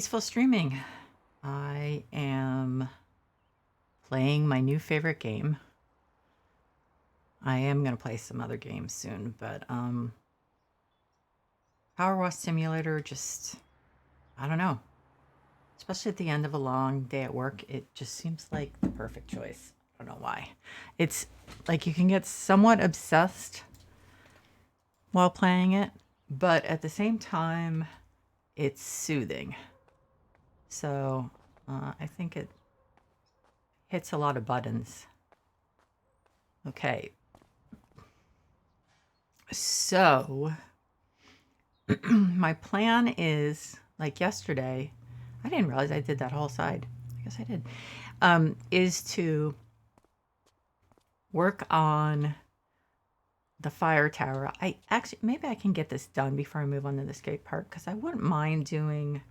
Peaceful streaming. I am playing my new favorite game. I am going to play some other games soon, but PowerWash Simulator just, I don't know. Especially at the end of a long day at work, it just seems like the perfect choice. I don't know why. It's like you can get somewhat obsessed while playing it, but at the same time, it's soothing. So I think it hits a lot of buttons. Okay. So my plan is, like yesterday, I didn't realize I did that whole side. I guess I did. Is to work on the fire tower. I actually, maybe I can get this done before I move on to the skate park, because I wouldn't mind doing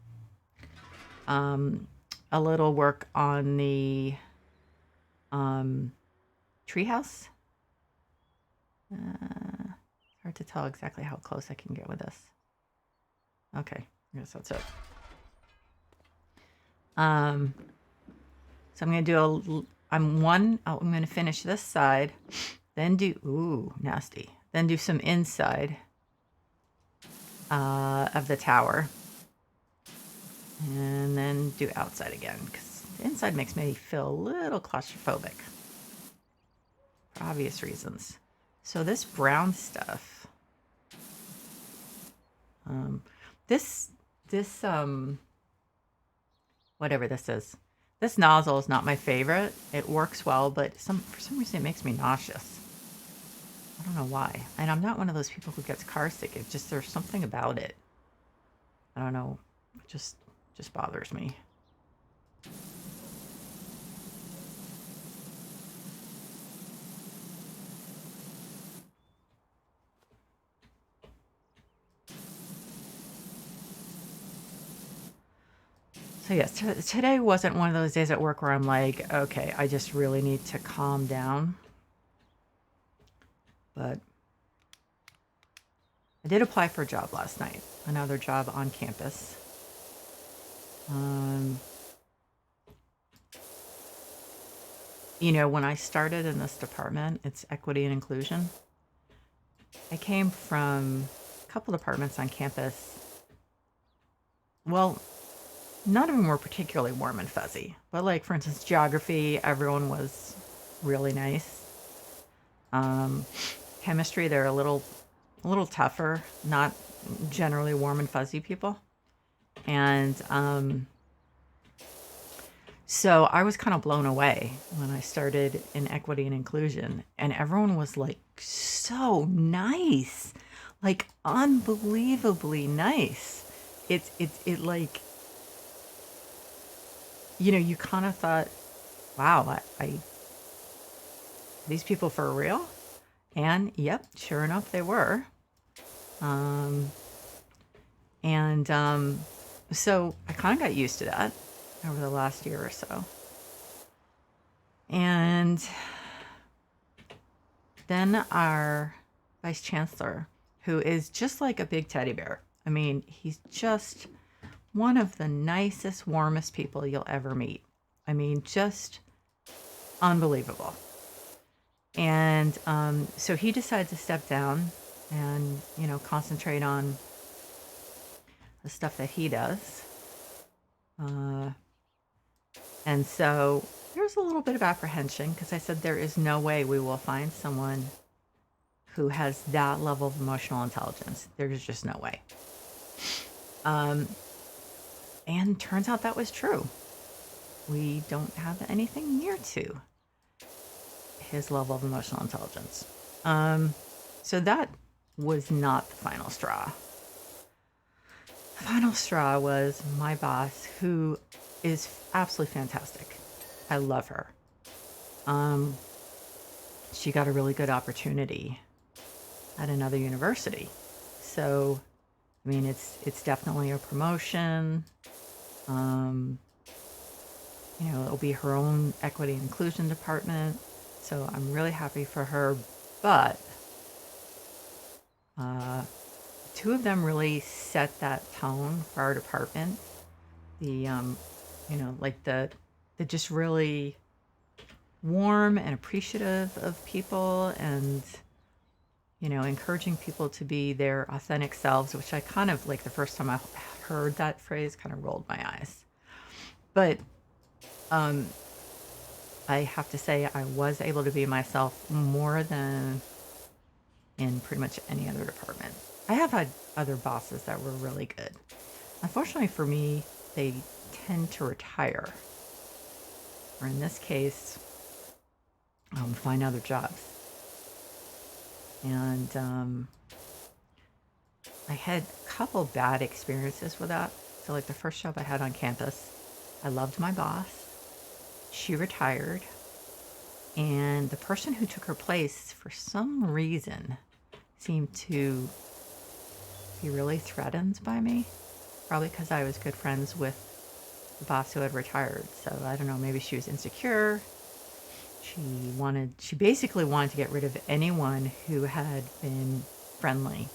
a little work on the treehouse. Hard to tell exactly how close I can get with this. Okay, I guess that's it. So I'm gonna do I'm gonna finish this side, then do, ooh, nasty. Then do some inside of the tower. And then do outside again, because the inside makes me feel a little claustrophobic. For obvious reasons. So this brown stuff, this whatever this is, this nozzle is not my favorite. It works well, but for some reason it makes me nauseous. I don't know why. And I'm not one of those people who gets car sick. It just, there's something about it. I don't know. It just bothers me. So yes, today wasn't one of those days at work where I'm like, okay, I just really need to calm down. But I did apply for a job last night, another job on campus. You know, when I started in this department, it's equity and inclusion. I came from a couple departments on campus. Well, none of them were particularly warm and fuzzy, but like, for instance, geography, everyone was really nice. Chemistry, they're a little tougher, not generally warm and fuzzy people. And so I was kind of blown away when I started in equity and inclusion, and everyone was like so nice, like unbelievably nice. It like, you know, you kind of thought, wow, these people for real? And yep, sure enough, they were. So I kind of got used to that over the last year or so. And then our vice chancellor, who is just like a big teddy bear. I mean, he's just one of the nicest, warmest people you'll ever meet. I mean, just unbelievable. And so he decided to step down and, you know, concentrate on the stuff that he does. And so there's a little bit of apprehension, because I said there is no way we will find someone who has that level of emotional intelligence. There's just no way. And turns out that was true. We don't have anything near to his level of emotional intelligence. So that was not the final straw. The final straw was my boss, who is absolutely fantastic. I love her. She got a really good opportunity at another university. So, I mean, it's definitely a promotion. You know, it'll be her own equity and inclusion department. So I'm really happy for her. But two of them really set that tone for our department. the like the just really warm and appreciative of people, and encouraging people to be their authentic selves, which I kind of like the first time I heard that phrase, kind of rolled my eyes. But um, I have to say I was able to be myself more than in pretty much any other department. I have had other bosses that were really good. Unfortunately for me, they tend to retire, or in this case, find other jobs. And I had a couple bad experiences with that. So, like the first job I had on campus, I loved my boss. She retired, and the person who took her place, for some reason, seemed to be really threatened by me. Probably because I was good friends with the boss who had retired. So I don't know, maybe she was insecure. She basically wanted to get rid of anyone who had been friendly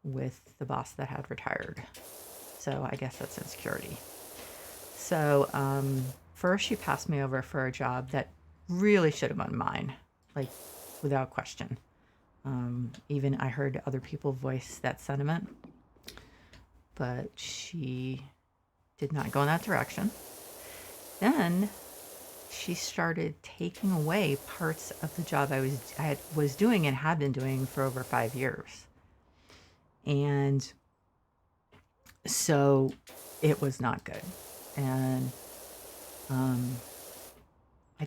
with the boss that had retired. So I guess that's insecurity. So first she passed me over for a job that really should have been mine, like without question. Even I heard other people voice that sentiment, but she did not go in that direction. Then she started taking away parts of the job I was doing and had been doing for over 5 years. And so it was not good. And I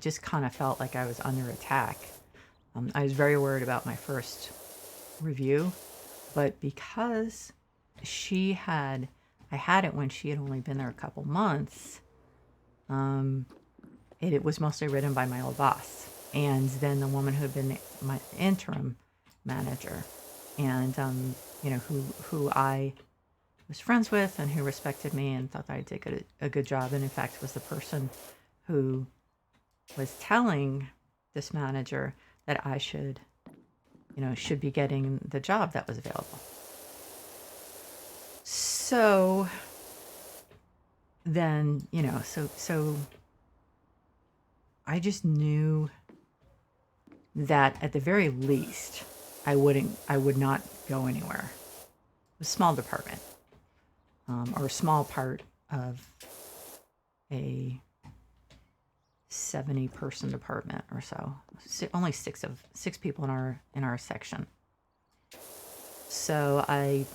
just kind of felt like I was under attack. I was very worried about my first review, but because I had it when she had only been there a couple months, it was mostly written by my old boss, and then the woman who had been my interim manager, and who I was friends with and who respected me and thought that I did a good job, and in fact was the person who was telling this manager that I should be getting the job that was available. So then, so I just knew that at the very least, I would not go anywhere. It was a small department, or a small part of a 70-person department or so. Only six people in our section. So I,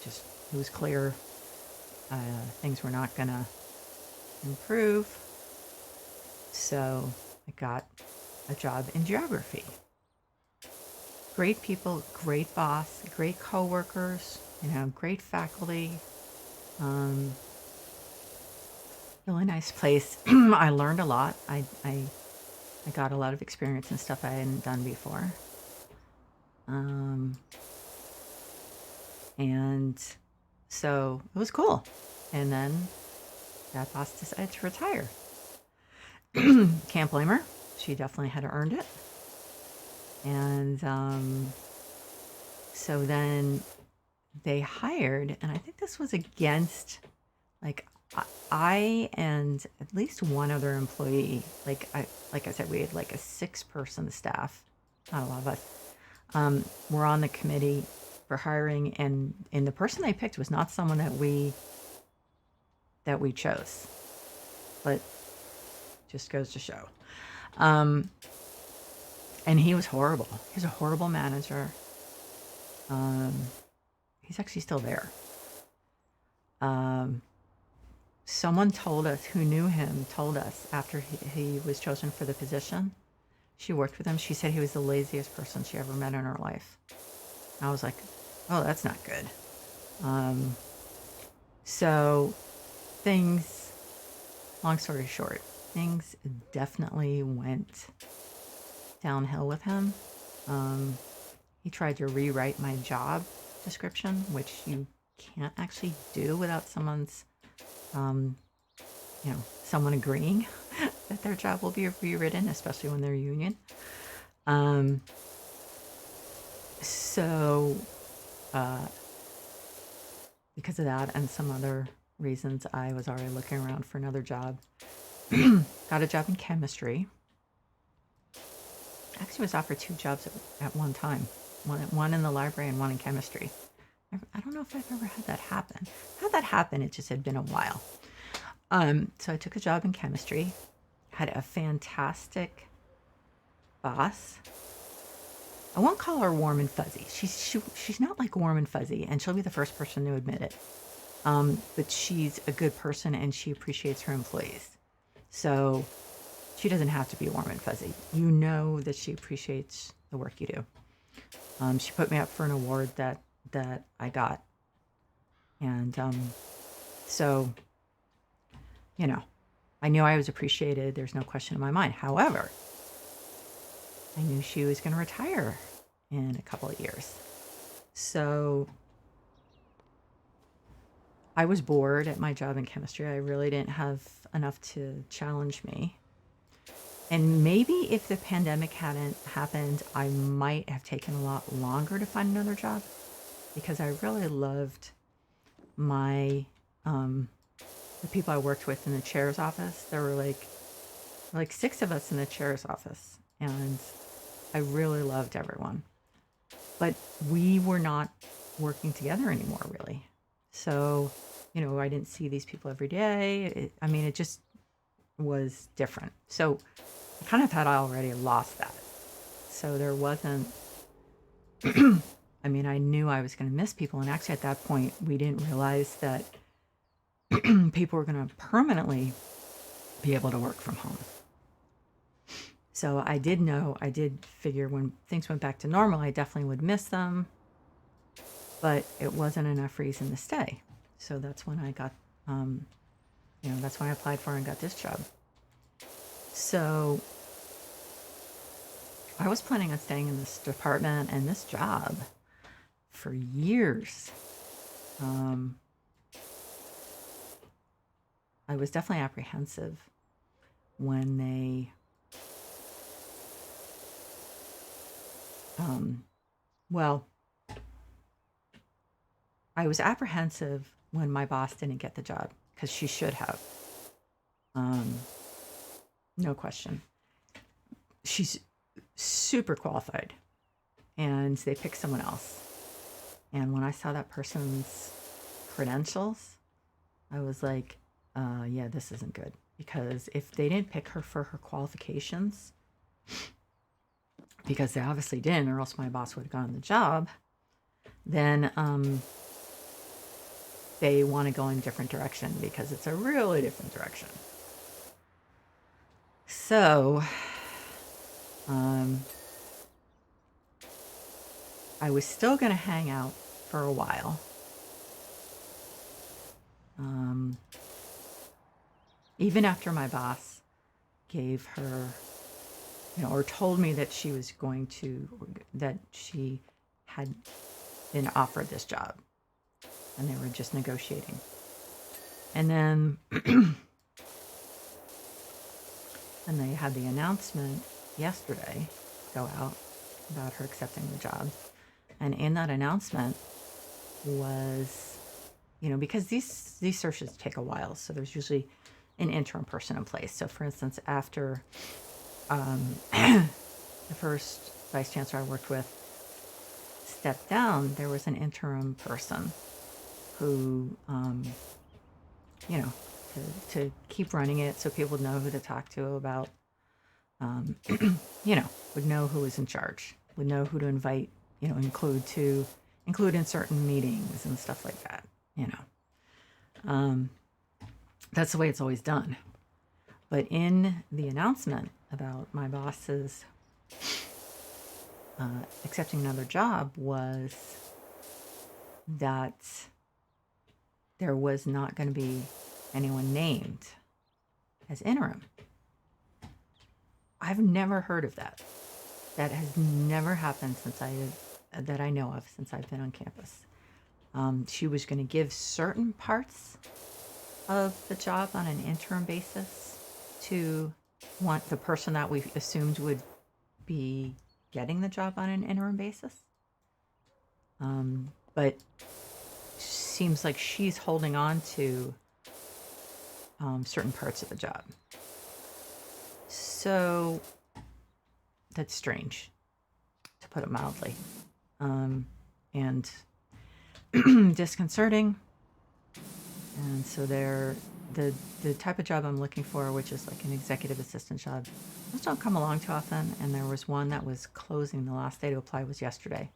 just it was clear things were not gonna improve. So I got a job in geography. Great people, great boss, great coworkers, great faculty. Really nice place. I learned a lot. I got a lot of experience and stuff I hadn't done before. And so it was cool. And then that boss decided to retire. Can't blame her. She definitely had earned it. And so then they hired, and I think this was against, like, I and at least one other employee. Like I said, we had like a 6-person staff, not a lot of us. We're on the committee for hiring, and the person they picked was not someone that we chose, but just goes to show. And he was horrible. He's a horrible manager. He's actually still there. Someone told us, who knew him, told us after he was chosen for the position. She worked with him. She said he was the laziest person she ever met in her life. I was like, oh, that's not good. So things, long story short, things definitely went downhill with him. He tried to rewrite my job description, which you can't actually do without someone's, someone agreeing that their job will be rewritten, especially when they're union. So because of that and some other reasons, I was already looking around for another job. Got a job in chemistry. Actually was offered two jobs at one time. One in the library and one in chemistry. I don't know if I've ever had that happen. Had that happen, it just had been a while. So I took a job in chemistry, had a fantastic boss. I won't call her warm and fuzzy. She's not like warm and fuzzy, and she'll be the first person to admit it. But she's a good person and she appreciates her employees. So she doesn't have to be warm and fuzzy. You know that she appreciates the work you do. She put me up for an award that I got. And so, you know, I knew I was appreciated. There's no question in my mind. However, I knew she was going to retire in a couple of years. So I was bored at my job in chemistry. I really didn't have enough to challenge me. And maybe if the pandemic hadn't happened, I might have taken a lot longer to find another job, because I really loved my the people I worked with in the chair's office. There were like 6 of us in the chair's office, and I really loved everyone. But we were not working together anymore, really. So, you know, I didn't see these people every day. It just was different. So I kind of had already lost that. So there wasn't, I knew I was going to miss people. And actually at that point, we didn't realize that people were going to permanently be able to work from home. So I did figure when things went back to normal, I definitely would miss them, but it wasn't enough reason to stay. So that's when I got, that's when I applied for and got this job. So I was planning on staying in this department and this job for years. I was definitely apprehensive when they, I was apprehensive when my boss didn't get the job, because she should have. No question. She's super qualified, and they picked someone else. And when I saw that person's credentials, I was like, yeah, this isn't good. Because if they didn't pick her for her qualifications, because they obviously didn't, or else my boss would have gotten the job, then they want to go in a different direction, because it's a really different direction. So I was still going to hang out for a while. Even after my boss gave her, or told me that she was going to, that she had been offered this job and they were just negotiating. And then, and they had the announcement yesterday go out about her accepting the job. And in that announcement was, because these searches take a while, so there's usually an interim person in place. So for instance, after the first vice chancellor I worked with stepped down, there was an interim person who, to keep running it so people would know who to talk to about, would know who was in charge, would know who to invite, include in certain meetings and stuff like that, That's the way it's always done. But in the announcement about my boss's accepting another job was that there was not going to be anyone named as interim. I've never heard of that. That has never happened that I know of since I've been on campus. She was going to give certain parts of the job on an interim basis to the person that we assumed would be getting the job on an interim basis. But seems like she's holding on to certain parts of the job. So that's strange, to put it mildly, and disconcerting. And so the type of job I'm looking for, which is like an executive assistant job, those don't come along too often. And there was one that was closing. The last day to apply was yesterday.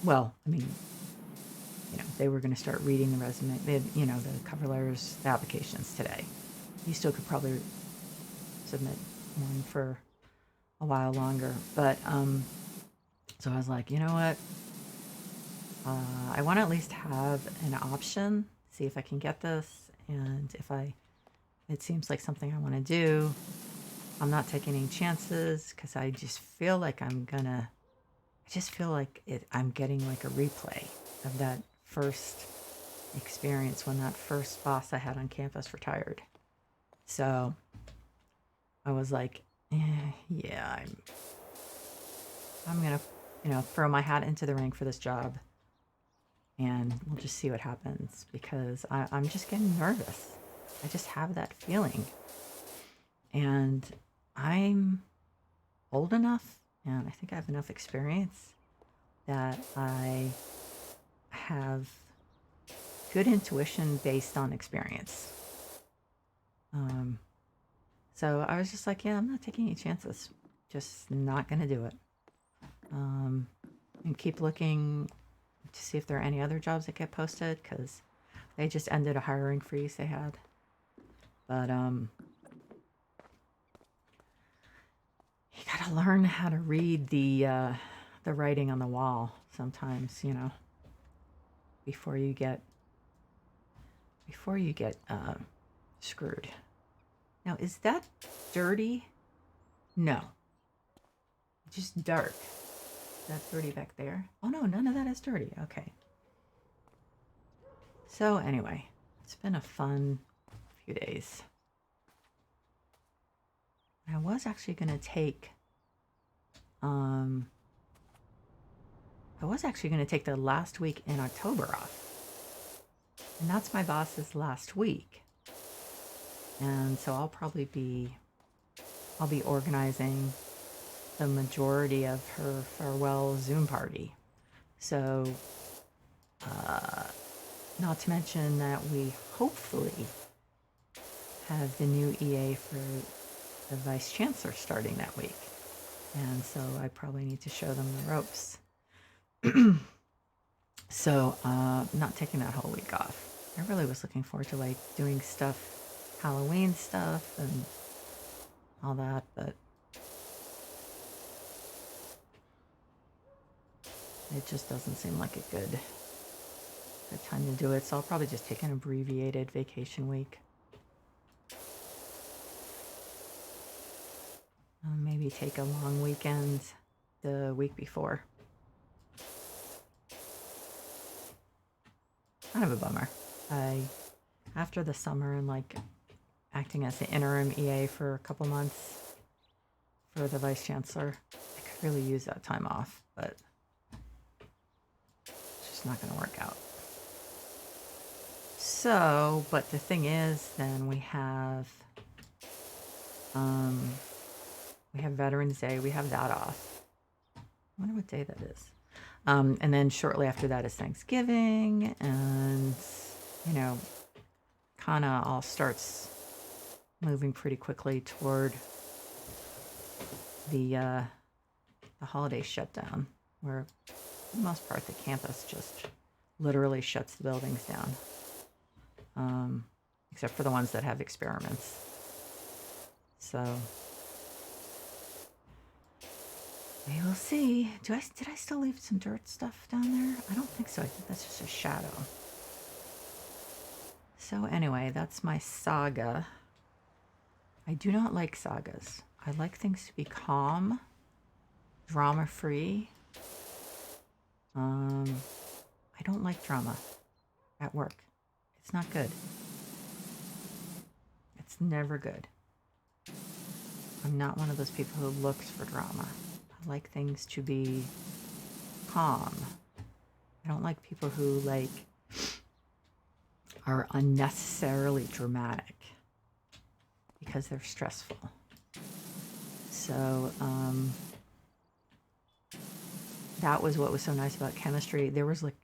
Well, I mean, they were going to start reading the resume, the cover letters, the applications today. You still could probably submit one for a while longer. But so I was like, you know what? I want to at least have an option, see if I can get this. And if it seems like something I want to do, I'm not taking any chances because I just feel like I'm getting like a replay of that first experience when that first boss I had on campus retired. So I was like, yeah, I'm gonna, throw my hat into the ring for this job, and we'll just see what happens because I'm just getting nervous. I just have that feeling, and I'm old enough, and I think I have enough experience that I have good intuition based on experience. So I was just like, yeah, I'm not taking any chances. Just not going to do it. And keep looking to see if there are any other jobs that get posted because they just ended a hiring freeze they had. But you got to learn how to read the writing on the wall sometimes, before you get screwed. Now, is that dirty? No. Just dark. Is that dirty back there? Oh no, none of that is dirty. Okay. So anyway, it's been a fun few days. I was actually going to take the last week in October off. And that's my boss's last week. And so I'll be organizing the majority of her farewell Zoom party. So, not to mention that we hopefully have the new EA for the Vice Chancellor starting that week. And so I probably need to show them the ropes. So, not taking that whole week off. I really was looking forward to like doing stuff, Halloween stuff and all that, but it just doesn't seem like a good time to do it. So I'll probably just take an abbreviated vacation week. Maybe take a long weekend the week before. Kind of a bummer. After the summer and like acting as the interim EA for a couple months for the Vice Chancellor, I could really use that time off, but it's just not going to work out. So, but the thing is, then we have Veterans Day. We have that off. I wonder what day that is. And then shortly after that is Thanksgiving, and kind of all starts moving pretty quickly toward the holiday shutdown, where for the most part the campus just literally shuts the buildings down, except for the ones that have experiments. So we will see. Did I still leave some dirt stuff down there? I don't think so. I think that's just a shadow. So anyway, that's my saga. I do not like sagas. I like things to be calm, drama-free. I don't like drama at work. It's not good. It's never good. I'm not one of those people who looks for drama. I like things to be calm. I don't like people who are unnecessarily dramatic because they're stressful. So that was what was so nice about chemistry. There was like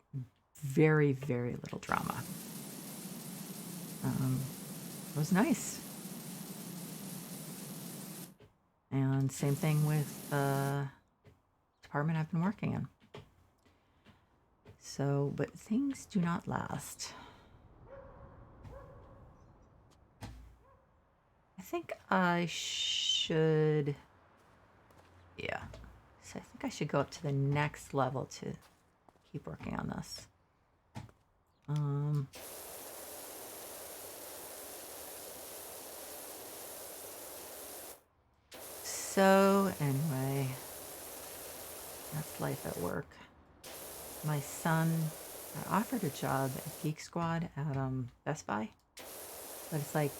very, very little drama. It was nice. And same thing with the department I've been working in. So, but things do not last. I think I should, yeah. So I think I should go up to the next level to keep working on this. So anyway, that's life at work. My son got offered a job at Geek Squad at Best Buy, but it's like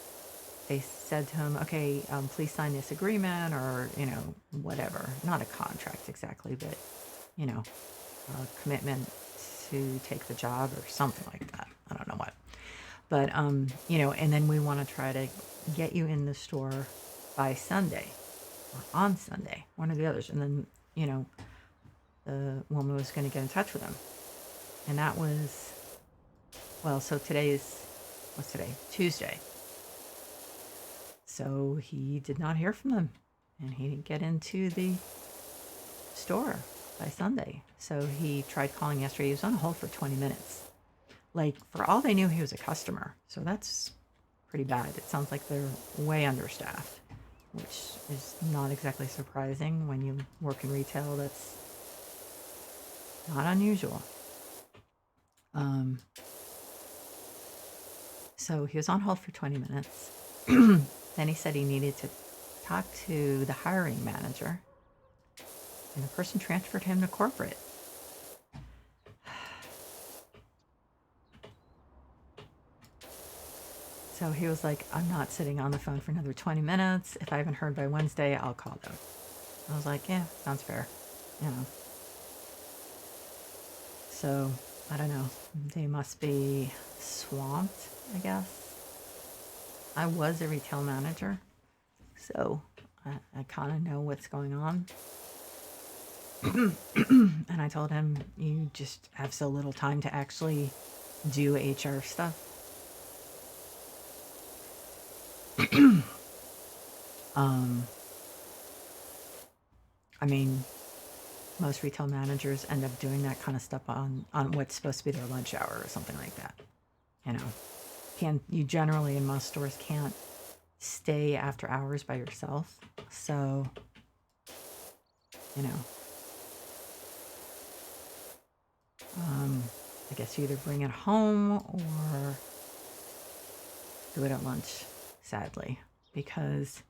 they said to him, okay, please sign this agreement, or, you know, whatever. Not a contract exactly, but, you know, a commitment to take the job or something like that. I don't know what. But, you know, and then we want to try to get you in the store by Sunday or on Sunday, one or the others. And then, you know, the woman was going to get in touch with him. And that was, well, so what's today? Tuesday. So he did not hear from them, and he didn't get into the store by Sunday. So he tried calling yesterday. He was on hold for 20 minutes. Like, for all they knew, he was a customer. So that's pretty bad. It sounds like they're way understaffed, which is not exactly surprising when you work in retail. That's not unusual. So he was on hold for 20 minutes. Then he said he needed to talk to the hiring manager, and the person transferred him to corporate. So he was like, I'm not sitting on the phone for another 20 minutes. If I haven't heard by Wednesday, I'll call them. I was like, yeah, sounds fair. You know. So, I don't know. They must be swamped, I guess. I was a retail manager, so I kind of know what's going on. And I told him, you just have so little time to actually do HR stuff. I mean, most retail managers end up doing that kind of stuff on what's supposed to be their lunch hour or something like that. You know, you generally in most stores can't stay after hours by yourself. So, you know, I guess you either bring it home or do it at lunch, sadly, because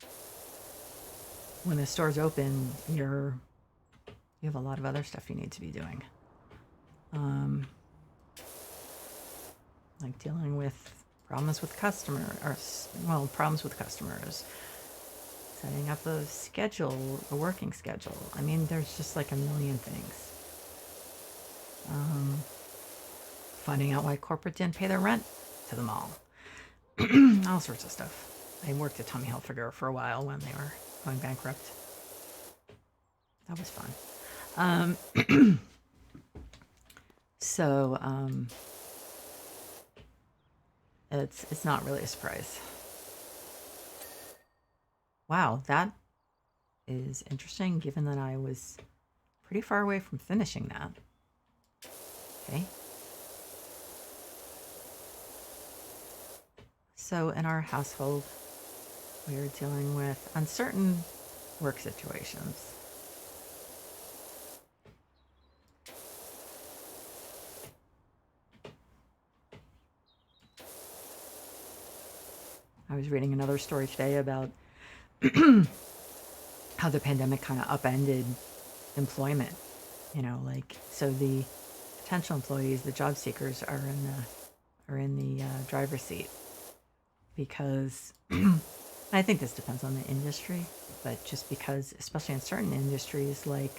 when the store's open, you have a lot of other stuff you need to be doing. Like dealing with problems with problems with customers, setting up a working schedule. I mean, there's just like a million things. Finding out why corporate didn't pay their rent to the mall. All sorts of stuff. I worked at Tommy Hilfiger for a while when they were going bankrupt. That was fun. So it's not really a surprise. Wow, that is interesting, given that I was pretty far away from finishing that. Okay. So in our household, we are dealing with uncertain work situations. I was reading another story today about how the pandemic kind of upended employment. You know, like, so the potential employees, the job seekers, are in the driver's seat, because I think this depends on the industry, but just because, especially in certain industries like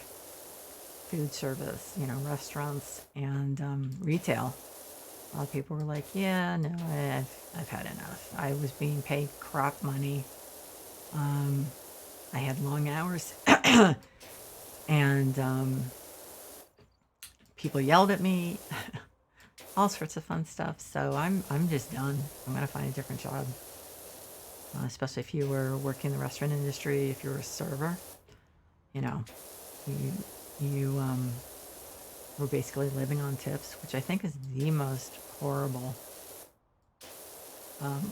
food service, you know, restaurants and retail, A lot of people were like, yeah, no, I've had enough. I was being paid crap money. I had long hours, and people yelled at me, all sorts of fun stuff. So I'm just done. I'm gonna find a different job, especially if you were working in the restaurant industry. If you were a server, you know, you were basically living on tips, which I think is the most horrible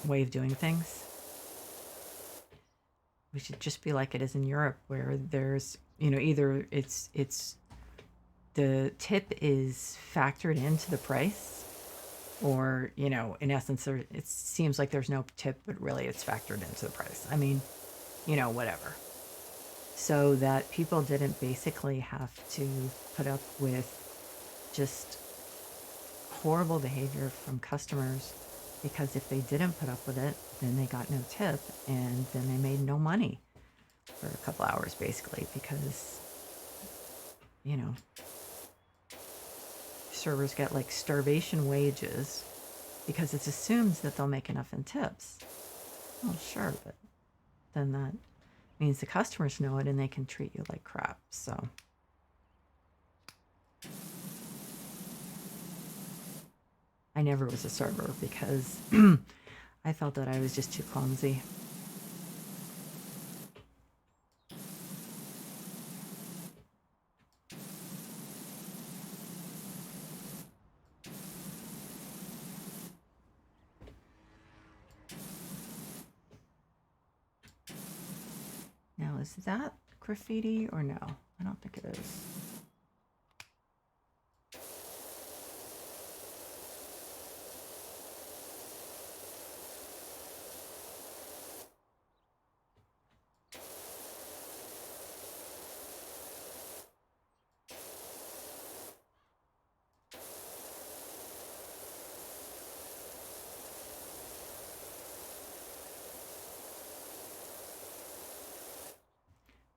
way of doing things. We should just be like it is in Europe, where there's, either it's the tip is factored into the price, or, in essence, it seems like there's no tip, but really it's factored into the price. I mean, whatever. So that people didn't basically have to put up with just horrible behavior from customers, because if they didn't put up with it, then they got no tip, and then they made no money for a couple hours, basically, because, servers get like starvation wages because it's assumed that they'll make enough in tips. Well, sure, but then that means the customers know it and they can treat you like crap. So I never was a server because I felt that I was just too clumsy. Now, is that graffiti or no? I don't think it is.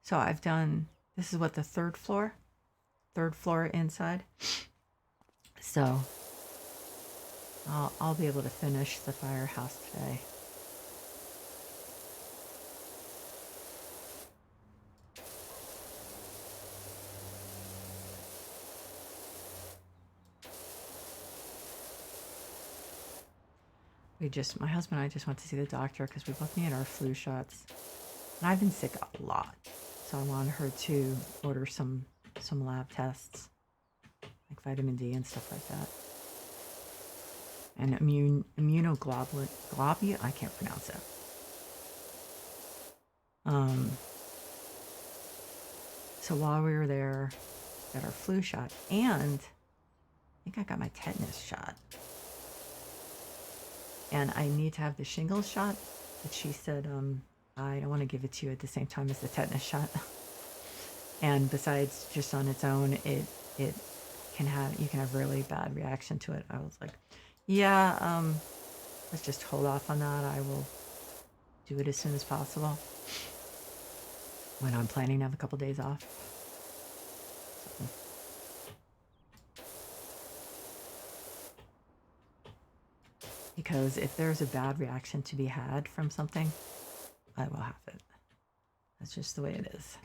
So I've done, this is what, the third floor inside. So I'll be able to finish the firehouse today. My husband and I just went to see the doctor because we both needed our flu shots. And I've been sick a lot. So I wanted her to order some lab tests, like vitamin D and stuff like that. And immunoglobulin, I can't pronounce it. So while we were there, got our flu shot, and I think I got my tetanus shot. And I need to have the shingles shot, but she said, I don't want to give it to you at the same time as the tetanus shot. And besides, just on its own, you can have really bad reaction to it. I was like, yeah, let's just hold off on that. I will do it as soon as possible when I'm planning to have a couple days off. Because if there's a bad reaction to be had from something, I will have it. That's just the way it is.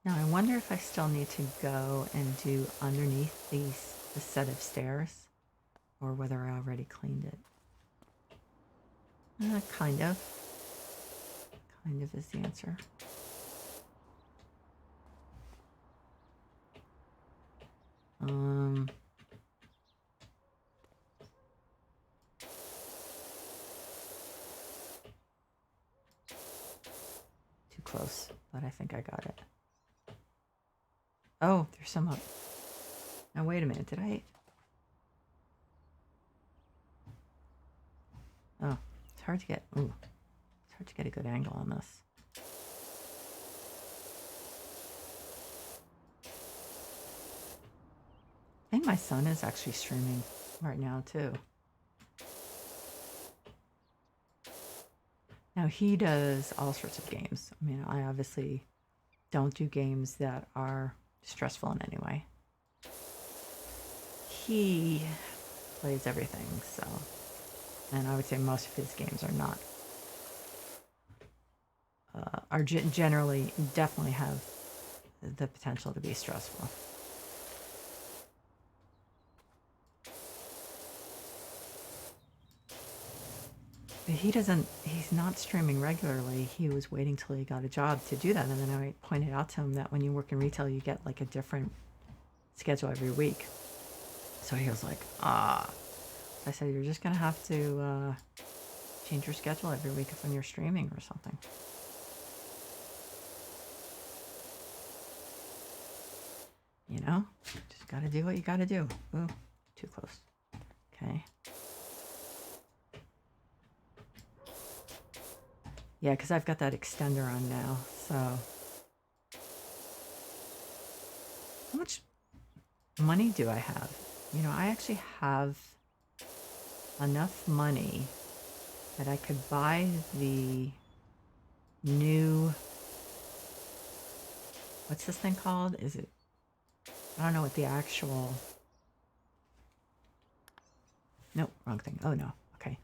Now, I wonder if I still need to go and do underneath the set of stairs, or whether I already cleaned it. Kind of. Kind of is the answer. Too close, but I think I got it. Oh, there's some up. Now, wait a minute. Did I? Oh, it's hard to get. Ooh, it's hard to get a good angle on this. I think my son is actually streaming right now too. Now, he does all sorts of games. I mean, I obviously don't do games that are stressful in any way. He plays everything, so, and I would say most of his games are not, generally definitely have the potential to be stressful. But he's not streaming regularly. He was waiting till he got a job to do that. And then I pointed out to him that when you work in retail, you get like a different schedule every week. So he was like, I said, you're just going to have to change your schedule every week when you're streaming or something. You know, just got to do what you got to do. Ooh, too close. Okay. Yeah, because I've got that extender on now, so. How much money do I have? You know, I actually have enough money that I could buy the new, what's this thing called? Is it, I don't know what the actual, nope, wrong thing. Oh no, okay.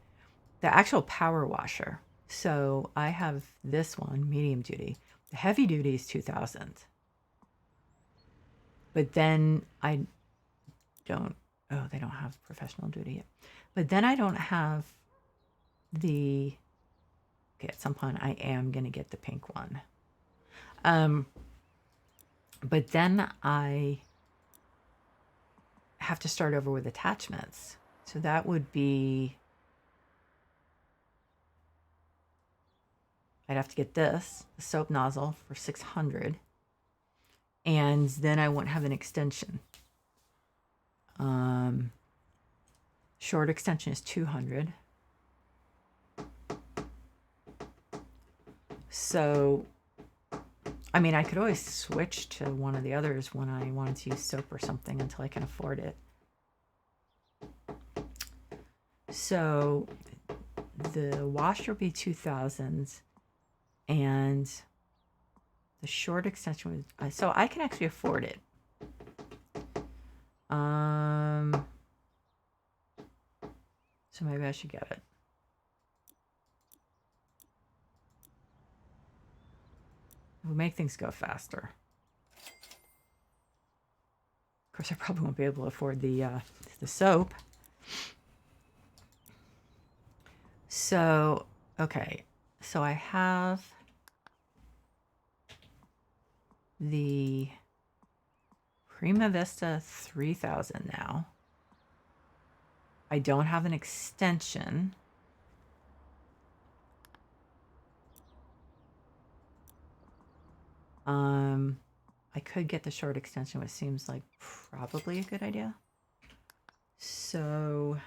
The actual power washer. So I have this one, medium duty. The heavy duty is 2,000. But then I don't, oh, they don't have professional duty yet. But then I don't have the, okay, at some point I am going to get the pink one. But then I have to start over with attachments. So that would be, I'd have to get this, the soap nozzle for 600. And then I won't have an extension. Short extension is 200. So, I mean, I could always switch to one of the others when I wanted to use soap or something until I can afford it. So, the washer would be 2,000, and the short extension was, so I can actually afford it. So maybe I should get it. It would make things go faster. Of course, I probably won't be able to afford the soap. So, okay. So I have the Prima Vista 3000 now. I don't have an extension. I could get the short extension, which seems like probably a good idea. So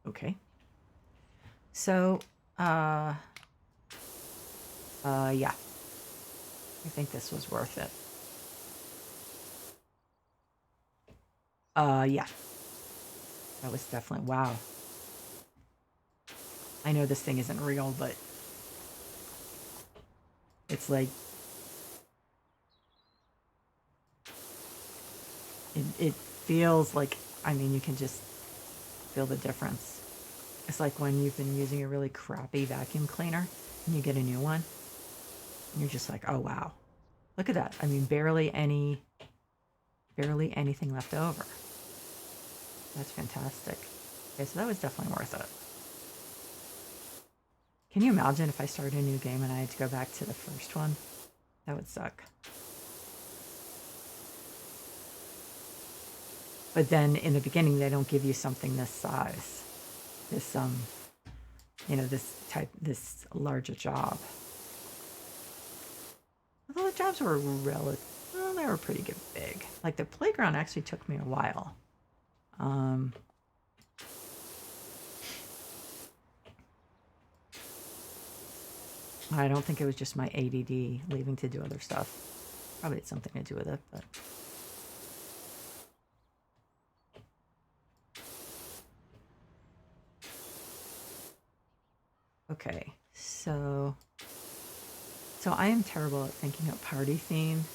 okay. So yeah. I think this was worth it. Yeah. That was definitely, wow. I know this thing isn't real, but it's like, it feels like, I mean, you can just feel the difference. It's like when you've been using a really crappy vacuum cleaner and you get a new one, and you're just like, oh, wow. Look at that. I mean, barely anything left over. That's fantastic. Okay, so that was definitely worth it. Can you imagine if I started a new game and I had to go back to the first one? That would suck. But then in the beginning, they don't give you something this size. This, you know, this larger job. Although the jobs were well, they were pretty good, big. Like the playground actually took me a while. I don't think it was just my ADD leaving to do other stuff. Probably had something to do with it, but. Okay, So I am terrible at thinking of party themes.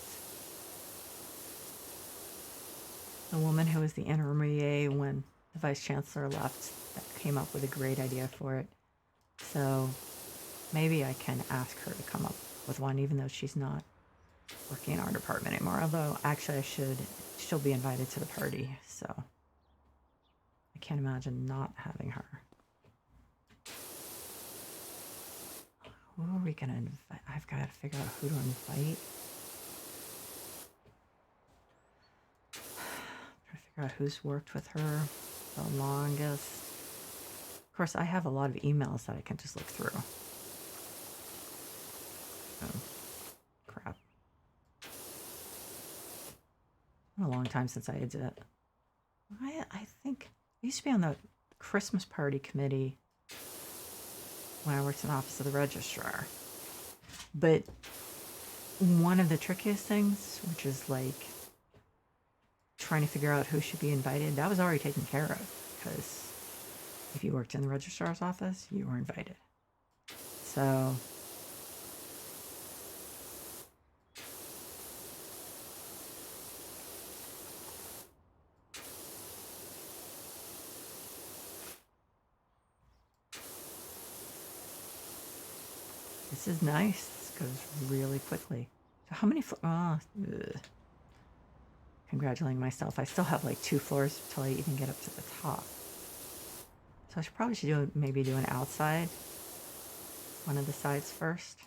The woman who was the intermediate when the vice chancellor left came up with a great idea for it. So maybe I can ask her to come up with one, even though she's not working in our department anymore. Although, actually, she'll be invited to the party, so I can't imagine not having her. Who are we going to invite? I've got to figure out who to invite. Trying to figure out who's worked with her the longest. Of course, I have a lot of emails that I can just look through. Oh, crap. It's been a long time since I did it. I think I used to be on the Christmas party committee when I worked in the office of the registrar. But one of the trickiest things, which is like trying to figure out who should be invited, that was already taken care of, because if you worked in the registrar's office, you were invited. So this is nice. This goes really quickly. So how many congratulating myself. I still have like 2 floors till I even get up to the top. So I probably should maybe do an outside, one of the sides first.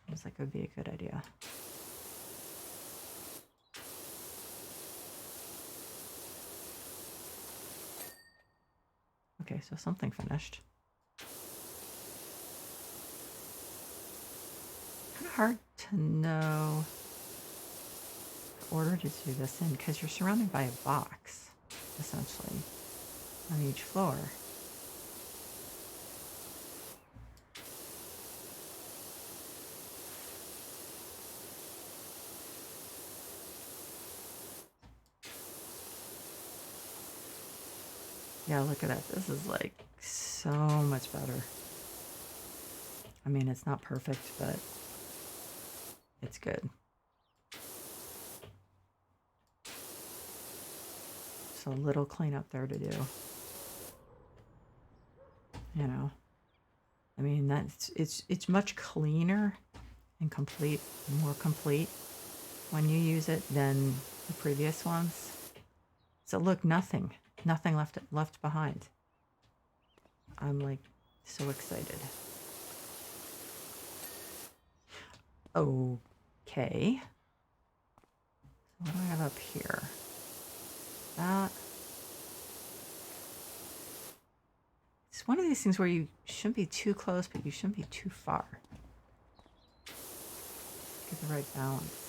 Seems like it would be a good idea. Okay, so something finished. Kind of hard to know the order to do this in, because you're surrounded by a box, essentially, on each floor. Yeah, look at that. This is like so much better. I mean, it's not perfect, but it's good. So a little cleanup there to do. You know, I mean, it's much cleaner and complete, more complete when you use it than the previous ones. So look, nothing left behind. I'm like so excited. Okay. What do I have up here? That. It's one of these things where you shouldn't be too close, but you shouldn't be too far. Get the right balance.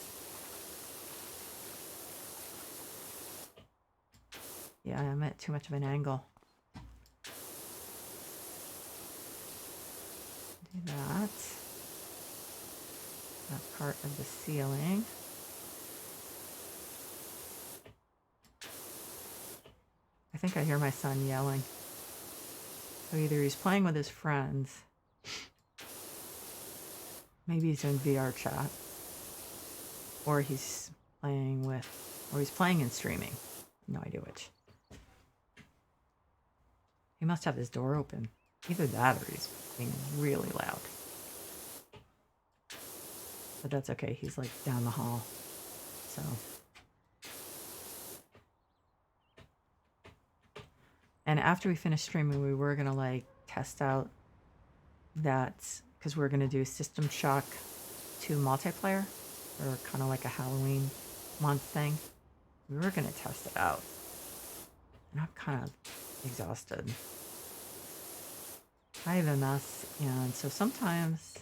Yeah, I'm at too much of an angle. Do that. That part of the ceiling. I think I hear my son yelling. So either he's playing with his friends, maybe he's in VR chat, or he's playing and streaming. No idea which. He must have his door open. Either that or he's being really loud. But that's okay. He's like down the hall. So. And after we finish streaming, we were going to like test out that, because we're going to do System Shock 2 multiplayer, or kind of like a Halloween month thing. We were going to test it out. And I'm kind of exhausted. I have MS, and so sometimes,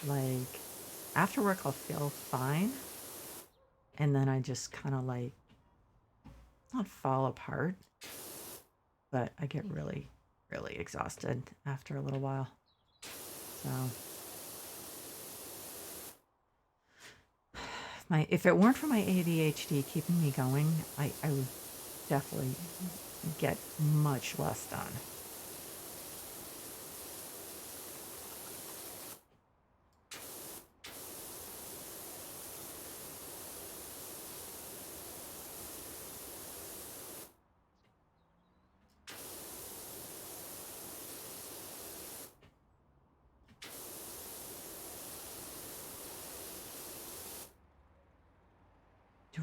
like, after work I'll feel fine, and then I just kind of like, not fall apart, but I get really, really exhausted after a little while. So, if it weren't for my ADHD keeping me going, I would definitely get much less done.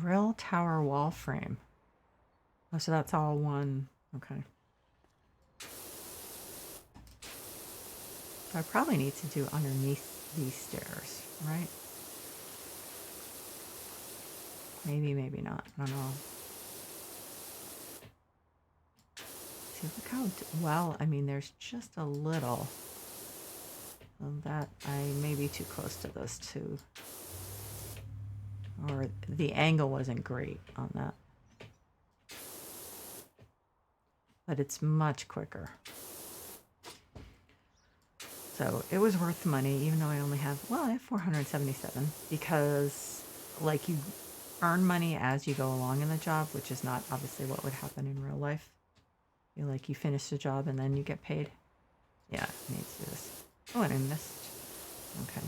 Drill tower wall frame. Oh, so that's all one. Okay. So I probably need to do underneath these stairs, right? Maybe, maybe not. I don't know. See, look how well, I mean, there's just a little of that. I may be too close to those two. Or the angle wasn't great on that. But it's much quicker. So it was worth the money, even though I only have, well, I have 477, because like you earn money as you go along in the job, which is not obviously what would happen in real life. You finish the job and then you get paid. Yeah, I need to do this. Oh, and I missed. Okay.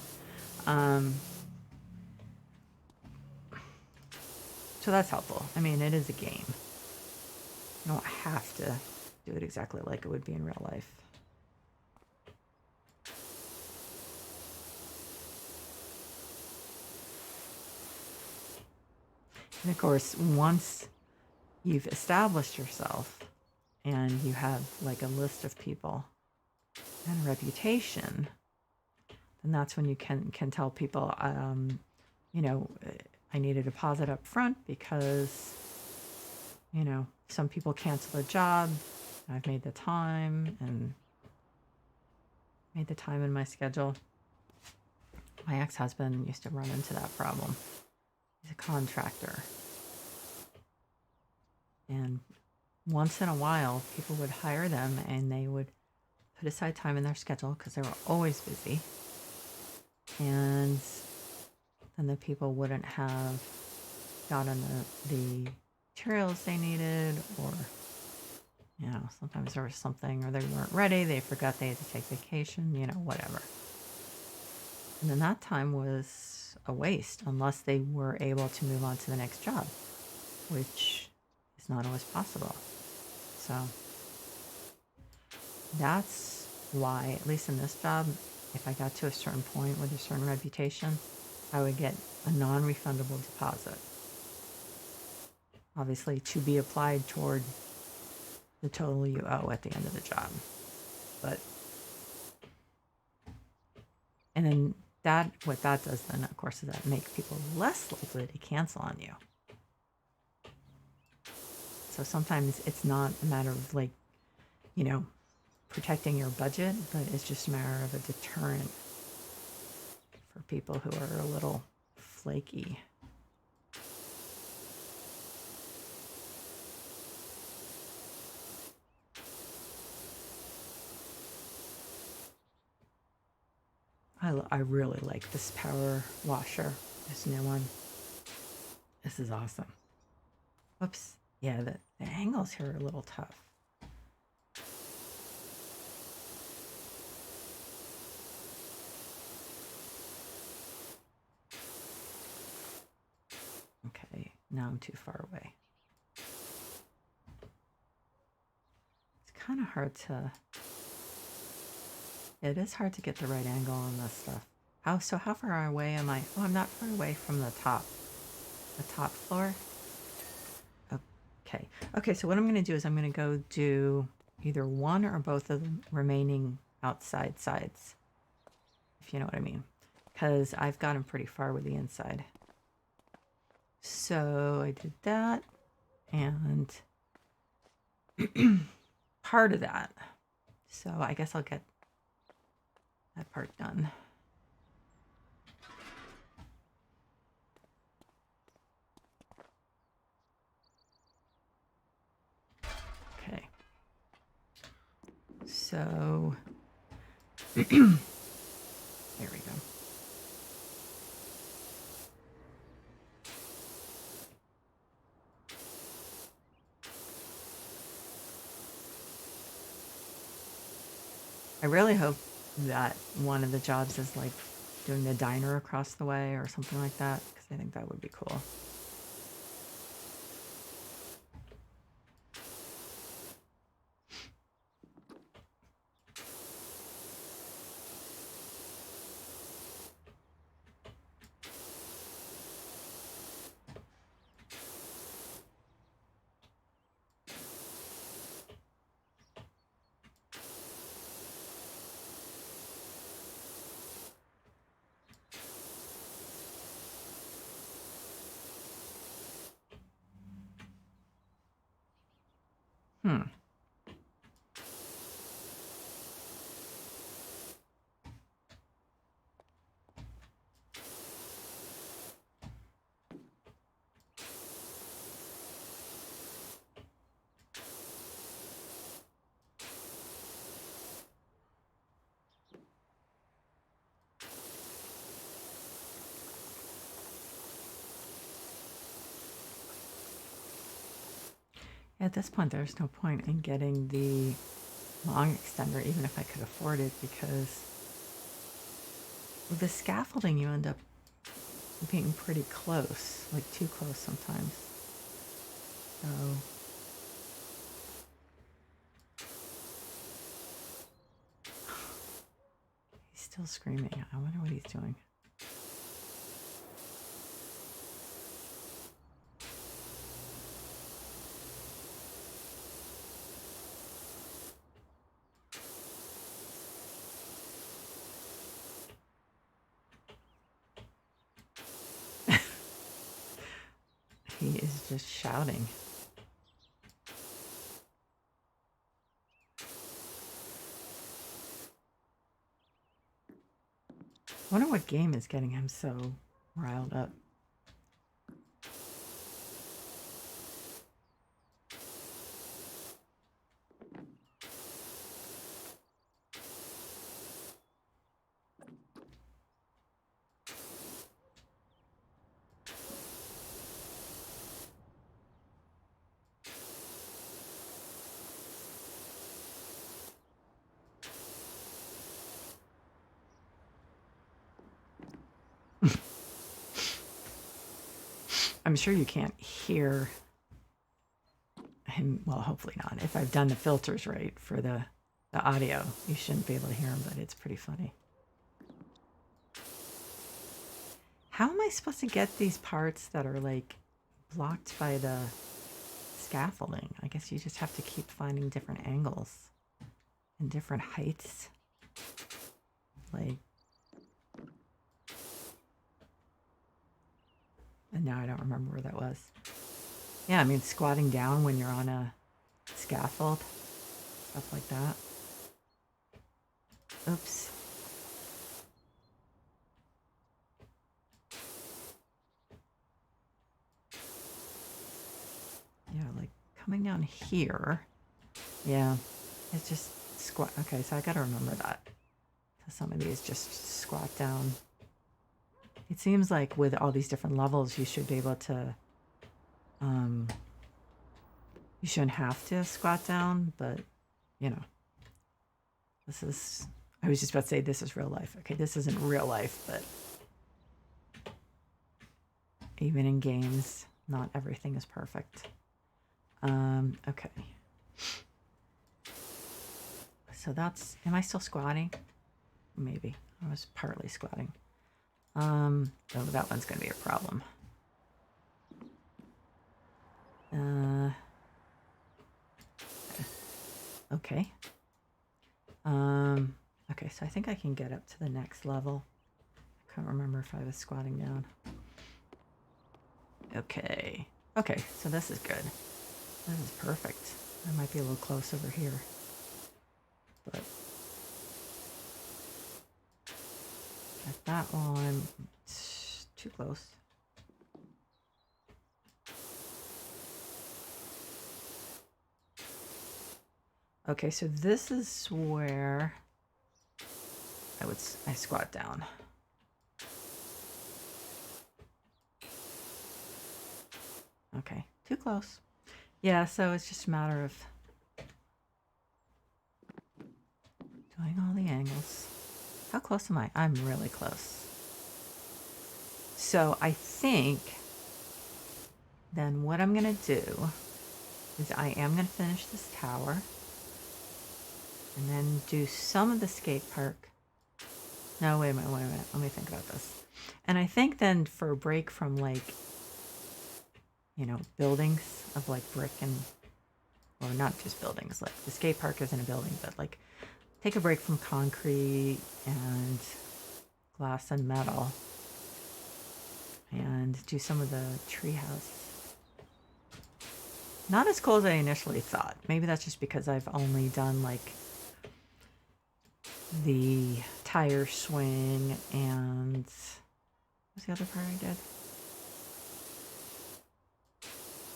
So that's helpful. I mean, it is a game. You don't have to do it exactly like it would be in real life. And of course, once you've established yourself and you have like a list of people and a reputation, then that's when you can tell people, you know, I need a deposit up front because, you know, some people cancel a job. I've made the time and made the time in my schedule. My ex-husband used to run into that problem. He's a contractor. And once in a while, people would hire them and they would put aside time in their schedule because they were always busy. And then the people wouldn't have gotten the materials they needed, or, you know, sometimes there was something, or they weren't ready, they forgot they had to take vacation, you know, whatever. And then that time was a waste unless they were able to move on to the next job, which is not always possible. So that's why, at least in this job, if I got to a certain point with a certain reputation, I would get a non-refundable deposit. Obviously, to be applied toward the total you owe at the end of the job. But, and then that, what that does then, of course, is that make people less likely to cancel on you. So sometimes it's not a matter of like, you know, protecting your budget, but it's just a matter of a deterrent for people who are a little flaky. I really like this power washer, this new one. This is awesome. Whoops. Yeah, the angles here are a little tough. Okay, now I'm too far away. It's kind of hard to... It is hard to get the right angle on this stuff. How far away am I? Oh, I'm not far away from the top floor. Okay. Okay, so what I'm going to do is I'm going to go do either one or both of the remaining outside sides, if you know what I mean, because I've gotten pretty far with the inside. So I did that, and part of that. So I guess I'll get that part done. Okay. So there we go. I really hope that one of the jobs is like doing the diner across the way or something like that, because I think that would be cool. Hmm. At this point, there's no point in getting the long extender, even if I could afford it, because with the scaffolding, you end up being pretty close, like too close sometimes. So he's still screaming. I wonder what he's doing. He is just shouting. I wonder what game is getting him so riled up. I'm sure you can't hear him. Well, hopefully not. If I've done the filters right for the audio, you shouldn't be able to hear him, but it's pretty funny. How am I supposed to get these parts that are like blocked by the scaffolding? I guess you just have to keep finding different angles and different heights. Like, and now I don't remember where that was. Yeah, I mean, squatting down when you're on a scaffold, stuff like that. Oops. Yeah, like coming down here. Yeah, it's just squat. Okay, so I got to remember that. So some of these just squat down. It seems like with all these different levels, you should be able to, you shouldn't have to squat down, but, you know, this is, I was just about to say this is real life. Okay, this isn't real life, but even in games, not everything is perfect. Okay. So that's, am I still squatting? Maybe. I was partly squatting. Oh, that one's going to be a problem. Okay. Okay, so I think I can get up to the next level. I can't remember if I was squatting down. Okay. Okay, so this is good. That is perfect. I might be a little close over here. But at that one, it's too close. Okay, so this is where I squat down. Okay, too close. Yeah, so it's just a matter of doing all the angles. How close am I? I'm really close. So I think then what I'm going to do is I am going to finish this tower and then do some of the skate park. No, wait a minute. Let me think about this. And I think then for a break from like, you know, buildings of like brick and, or not just buildings, like the skate park isn't a building, but like take a break from concrete and glass and metal and do some of the treehouse. Not as cool as I initially thought. Maybe that's just because I've only done like the tire swing and what's the other part I did?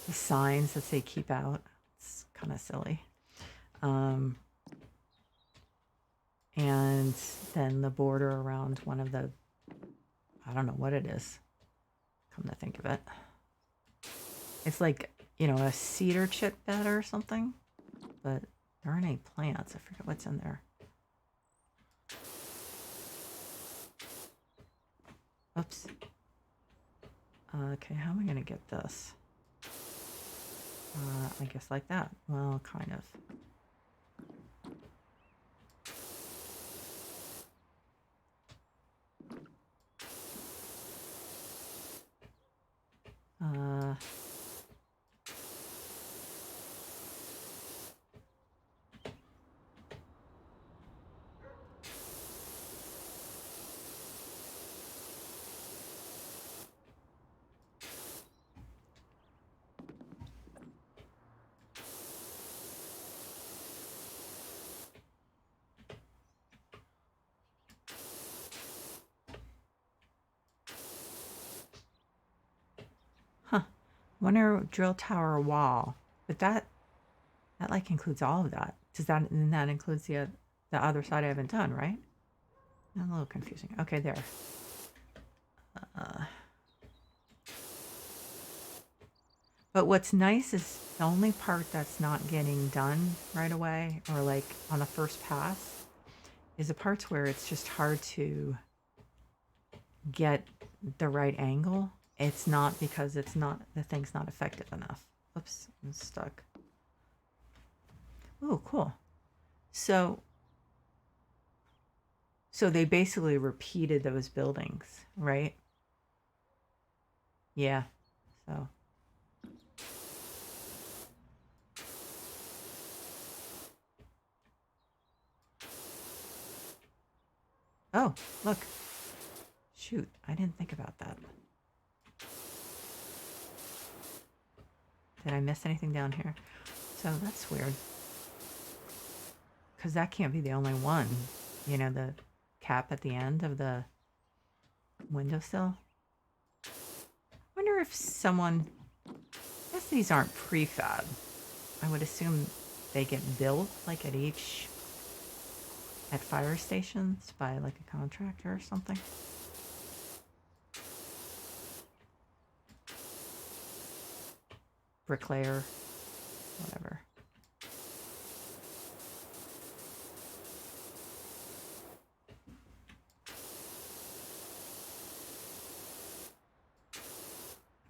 The signs that say keep out. It's kind of silly. And then the border around one of the, I don't know what it is, come to think of it. It's like, you know, a cedar chip bed or something, but there aren't any plants. I forget what's in there. Oops. Okay, how am I going to get this? I guess like that. Well, kind of. Huh. Wonder drill tower wall. But that like includes all of that. Does that, and that includes the other side I haven't done, right? A little confusing. Okay, there. But what's nice is the only part that's not getting done right away or like on the first pass is the parts where it's just hard to get the right angle. It's not because it's not, the thing's not effective enough. Oops, I'm stuck. Oh, cool. So they basically repeated those buildings, right? Yeah. So. Oh, look. Shoot, I didn't think about that. Did I miss anything down here? So that's weird. Because that can't be the only one. You know, the cap at the end of the windowsill. Wonder if someone, I guess these aren't prefab. I would assume they get built like at fire stations by like a contractor or something. Bricklayer, whatever.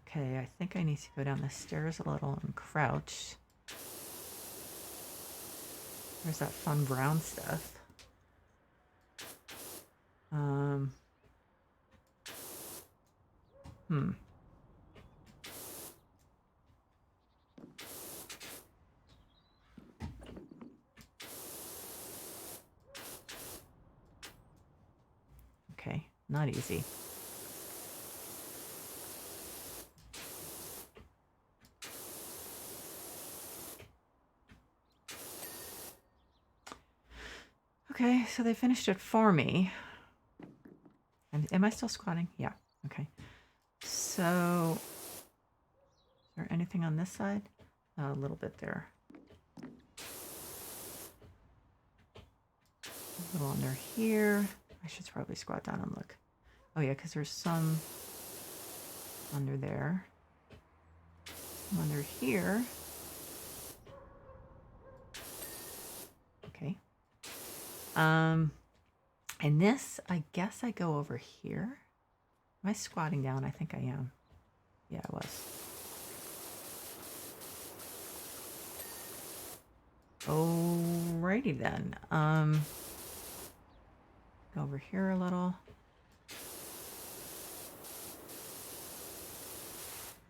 Okay, I think I need to go down the stairs a little and crouch. There's that fun brown stuff. Okay, not easy. Okay, so they finished it for me. Am I still squatting? Yeah, okay. So, is there anything on this side? A little bit there. A little under here. I should probably squat down and look. Oh yeah, because there's some under there. Some under here. Okay. And this, I guess I go over here. Am I squatting down? I think I am. Yeah, I was. Alrighty then. Go over here a little.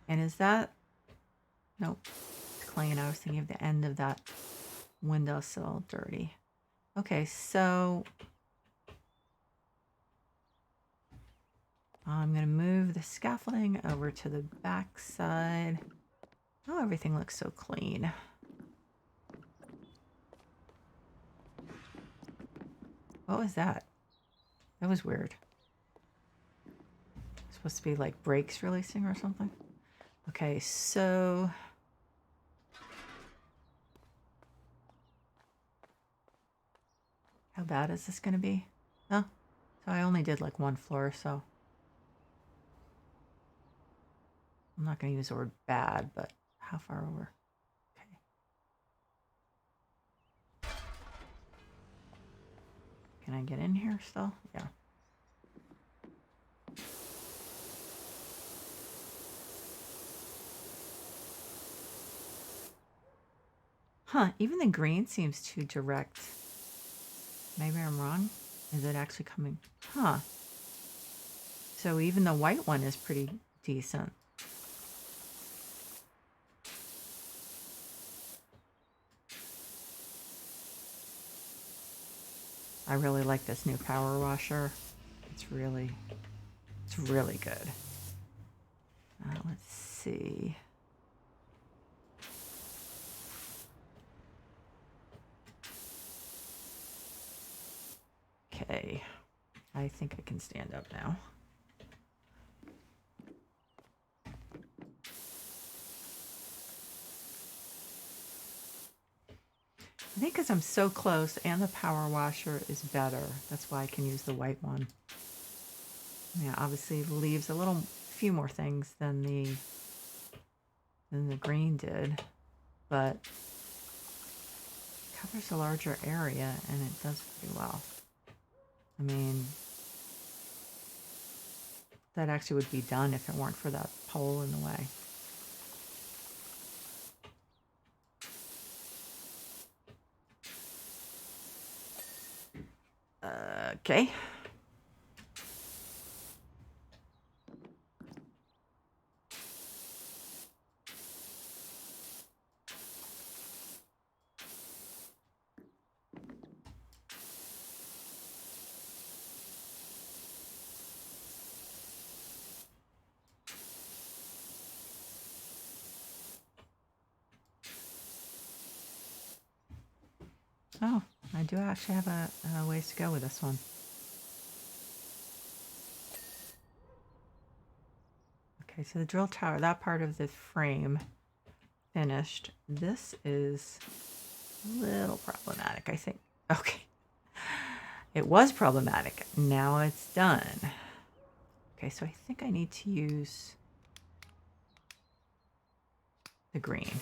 And is that, nope, it's clean. I was thinking of the end of that windowsill dirty. Okay, so I'm going to move the scaffolding over to the back side. Oh, everything looks so clean. What was that? That was weird. It's supposed to be like brakes releasing or something. Okay, so how bad is this going to be? Oh, so I only did like one floor, so I'm not going to use the word bad, but how far over? Okay. Can I get in here still? Yeah. Huh, even the green seems too direct. Maybe I'm wrong. Is it actually coming? Huh. So even the white one is pretty decent. I really like this new power washer. It's really good. Let's see. Okay, I think I can stand up now. I think because I'm so close and the power washer is better, that's why I can use the white one. Yeah, obviously leaves a few more things than the green did, but covers a larger area and it does pretty well. I mean, that actually would be done if it weren't for that pole in the way. Okay. Oh, I do actually have a ways to go with this one. Okay, so the drill tower, that part of the frame finished. This is a little problematic, I think. Okay. It was problematic. Now it's done. Okay, so I think I need to use the green.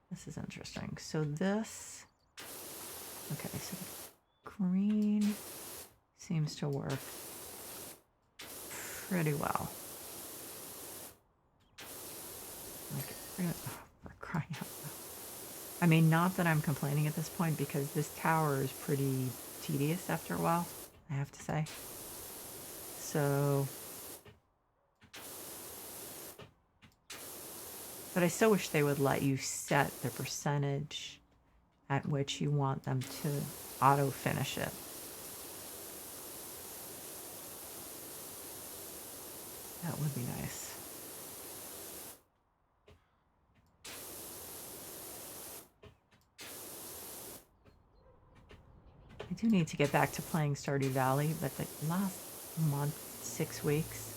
This is interesting. So this, okay, so green seems to work pretty well. Like, for crying out loud. I mean, not that I'm complaining at this point because this tower is pretty tedious after a while, I have to say. So, but I still wish they would let you set the percentage at which you want them to auto finish it. That would be nice. I do need to get back to playing Stardew Valley, but the last month, 6 weeks,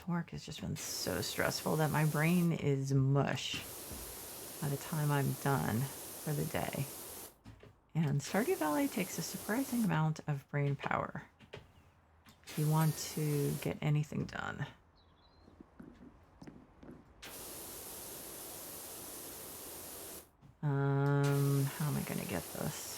work has just been so stressful that my brain is mush by the time I'm done for the day. And Stardew Valley takes a surprising amount of brain power if you want to get anything done. How am I going to get this?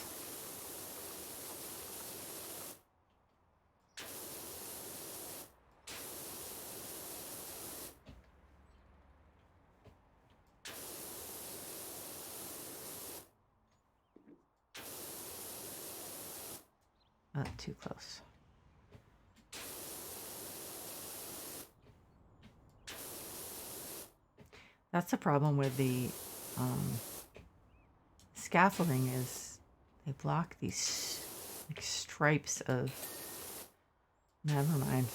Too close. That's the problem with the um, scaffolding is they block these like stripes of. Never mind.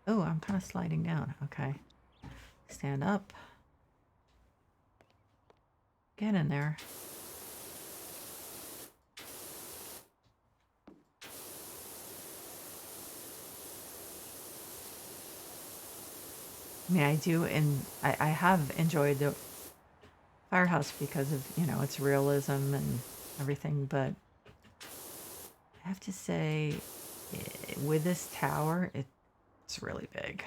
Oh, I'm kind of sliding down. Okay. Stand up. Get in there. I mean, I do, and I have enjoyed the Firehouse because of, you know, its realism and everything, but I have to say, with this tower, it's really big.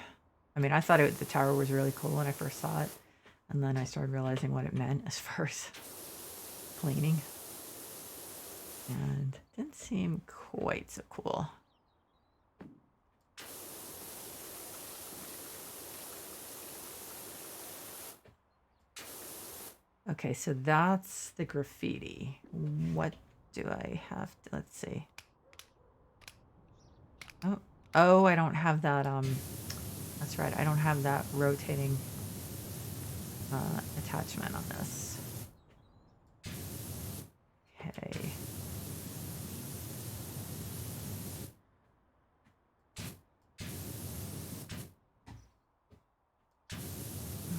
I mean, I thought the tower was really cool when I first saw it, and then I started realizing what it meant as far as cleaning, and it didn't seem quite so cool. Okay, so that's the graffiti. What do I have to, let's see. Oh, I don't have that, that's right, I don't have that rotating attachment on this. Okay.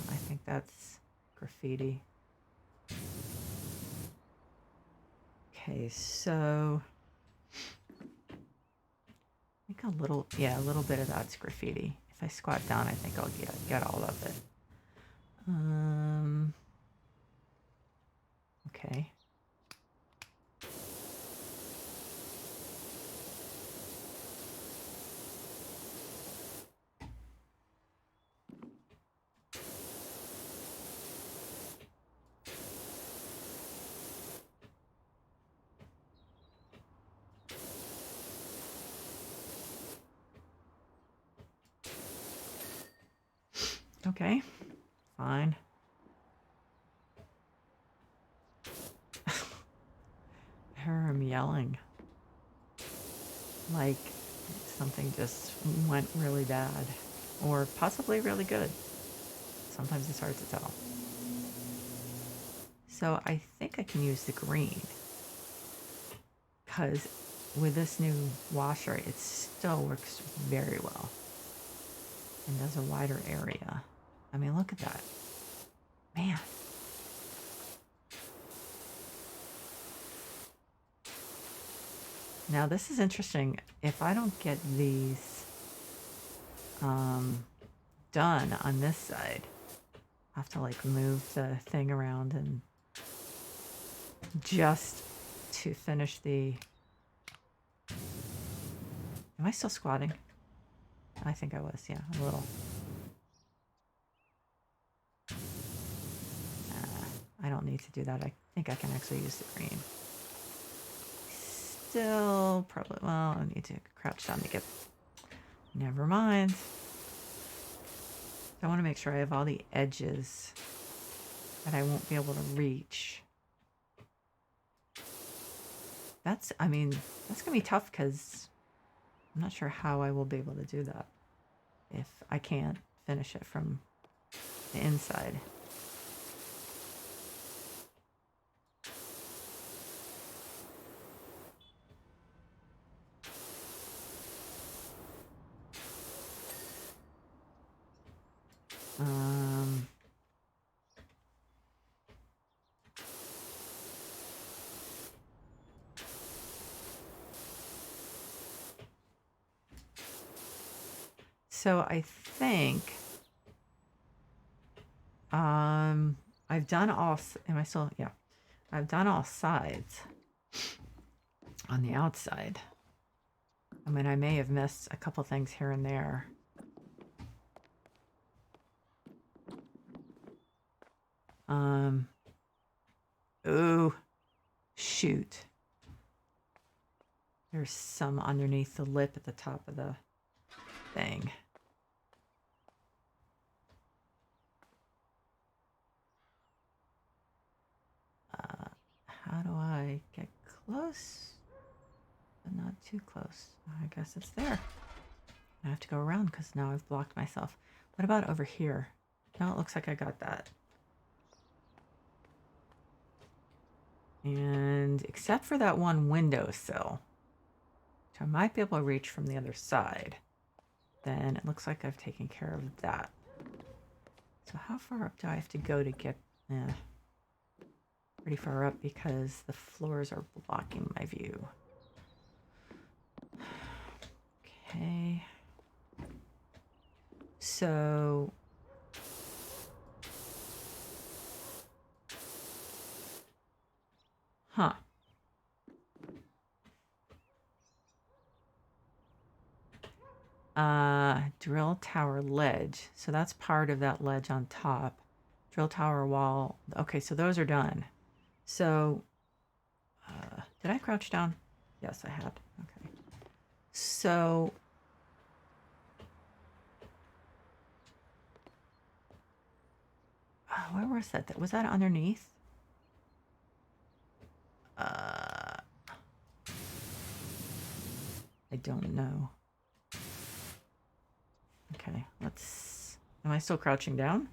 I think that's graffiti. Okay, so I think a little bit of that's graffiti. If I squat down, I think I'll get all of it. Okay. Okay, fine. I hear him yelling. Like something just went really bad. Or possibly really good. Sometimes it's hard to tell. So I think I can use the green. Because with this new washer, it still works very well. And does a wider area. I mean, look at that. Man. Now this is interesting. If I don't get these done on this side, I have to like move the thing around and just to finish the... Am I still squatting? I think I was, yeah, a little. I don't need to do that. I think I can actually use the green. Still probably, well, I need to crouch down to get... Never mind. I want to make sure I have all the edges that I won't be able to reach. That's, I mean, that's going to be tough because I'm not sure how I will be able to do that if I can't finish it from the inside. So I think I've done all, am I still, yeah, I've done all sides on the outside. I mean, I may have missed a couple things here and there. Oh, shoot. There's some underneath the lip at the top of the thing. How do I get close but not too close. I guess it's there. I have to go around because now I've blocked myself. What about over here? No, it looks like I got that. And except for that one windowsill, which I might be able to reach from the other side, then it looks like I've taken care of that. So how far up do I have to go to get... pretty far up because the floors are blocking my view. Okay. So... Huh. Drill tower ledge. So that's part of that ledge on top. Drill tower wall. Okay, so those are done. So, did I crouch down? Yes, I had. Okay. So, where was that? Was that underneath? I don't know. Okay, let's... Am I still crouching down?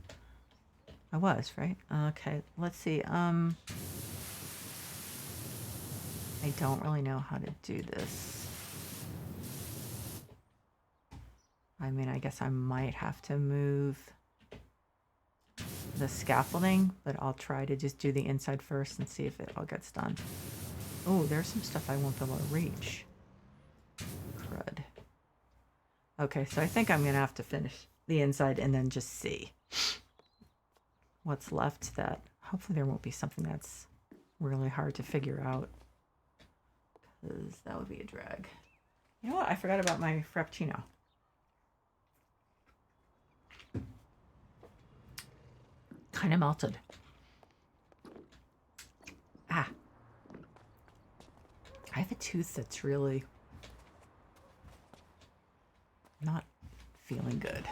I was, right? Okay, let's see. I don't really know how to do this. I mean, I guess I might have to move the scaffolding, but I'll try to just do the inside first and see if it all gets done. Oh, there's some stuff I won't be able to reach. Crud. Okay, so I think I'm going to have to finish the inside and then just see what's left. That hopefully there won't be something that's really hard to figure out, because that would be a drag. You know what? I forgot about my Frappuccino. Kind of melted. Ah. I have a tooth that's really not feeling good.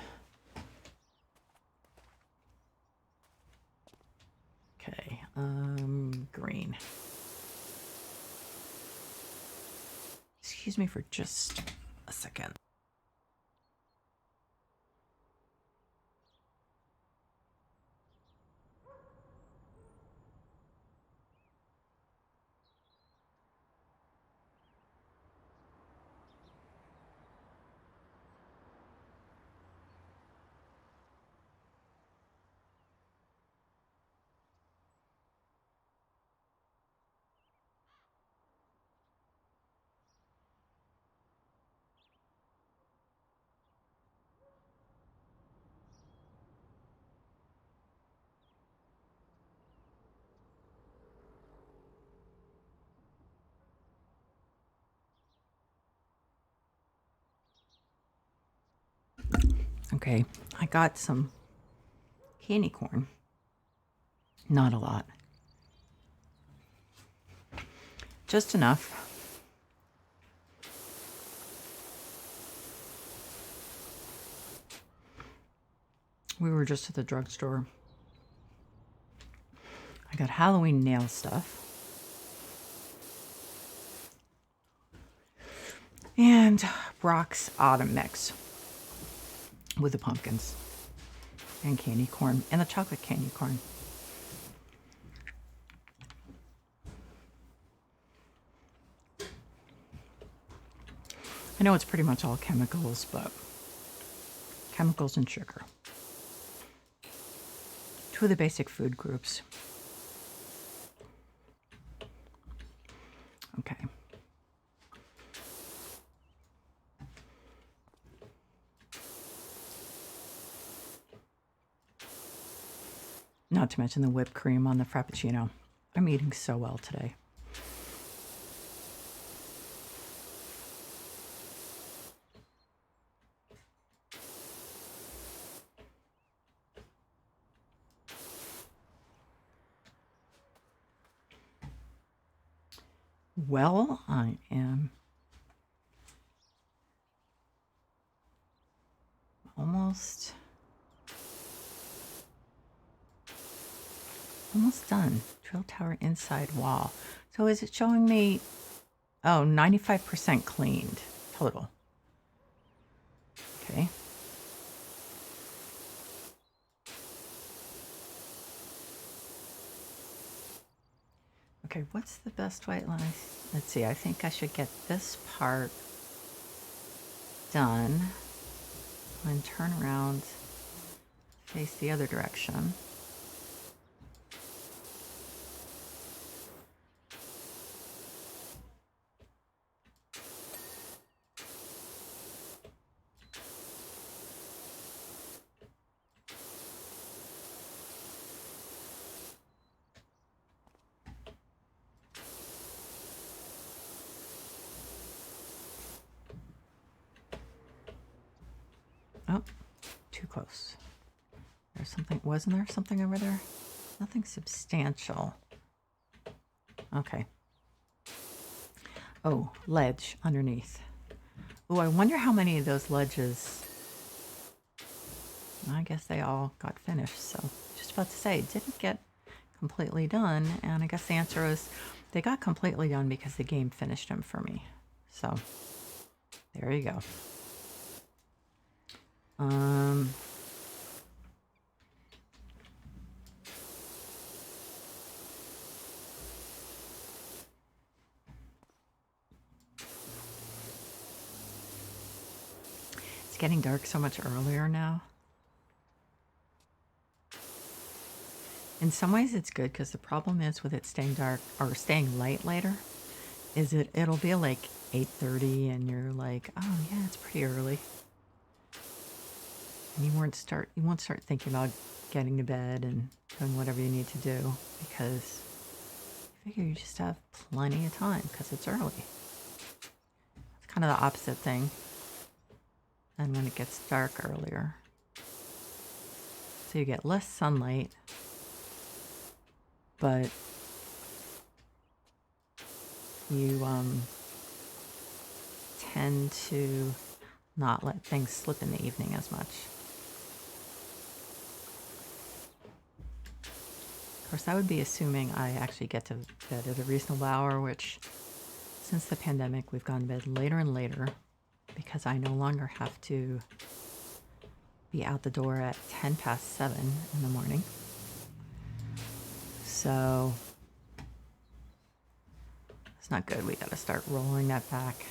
Okay, green. Excuse me for just a second. Okay, I got some candy corn. Not a lot. Just enough. We were just at the drugstore. I got Halloween nail stuff. And Brock's Autumn Mix with the pumpkins and candy corn and the chocolate candy corn. I know it's pretty much all chemicals, but chemicals and sugar. Two of the basic food groups. Okay. Not to mention the whipped cream on the Frappuccino. I'm eating so well today. Well, I am almost done. Drill tower inside wall. So is it showing me Oh, 95% cleaned total. Okay. Okay, what's the best white line? Let's see, I think I should get this part done and turn around, face the other direction. Oh, too close. There's something, wasn't there something over there? Nothing substantial. Okay. Oh, ledge underneath. Oh, I wonder how many of those ledges. I guess they all got finished. So just about to say, didn't get completely done. And I guess the answer is they got completely done because the game finished them for me. So there you go. It's getting dark so much earlier now. In some ways it's good because the problem is with it staying dark or staying light later is it'll be like 8:30 and you're like, oh yeah, it's pretty early. And you won't start thinking about getting to bed and doing whatever you need to do because you figure you just have plenty of time because it's early. It's kind of the opposite thing than when it gets dark earlier. So you get less sunlight, but you tend to not let things slip in the evening as much. Of course, that would be assuming I actually get to bed at a reasonable hour, which since the pandemic, we've gone to bed later and later because I no longer have to be out the door at 7:10 in the morning. So it's not good. We got to start rolling that back.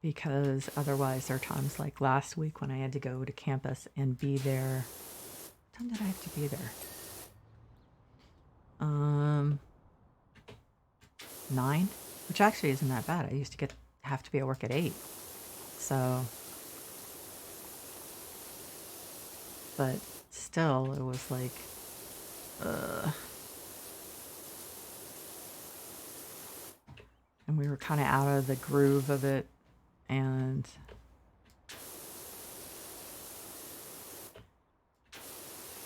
Because otherwise there are times like last week when I had to go to campus and be there. What time did I have to be there? 9, which actually isn't that bad. I used to have to be at work at 8. So, but still it was like, and we were kind of out of the groove of it. And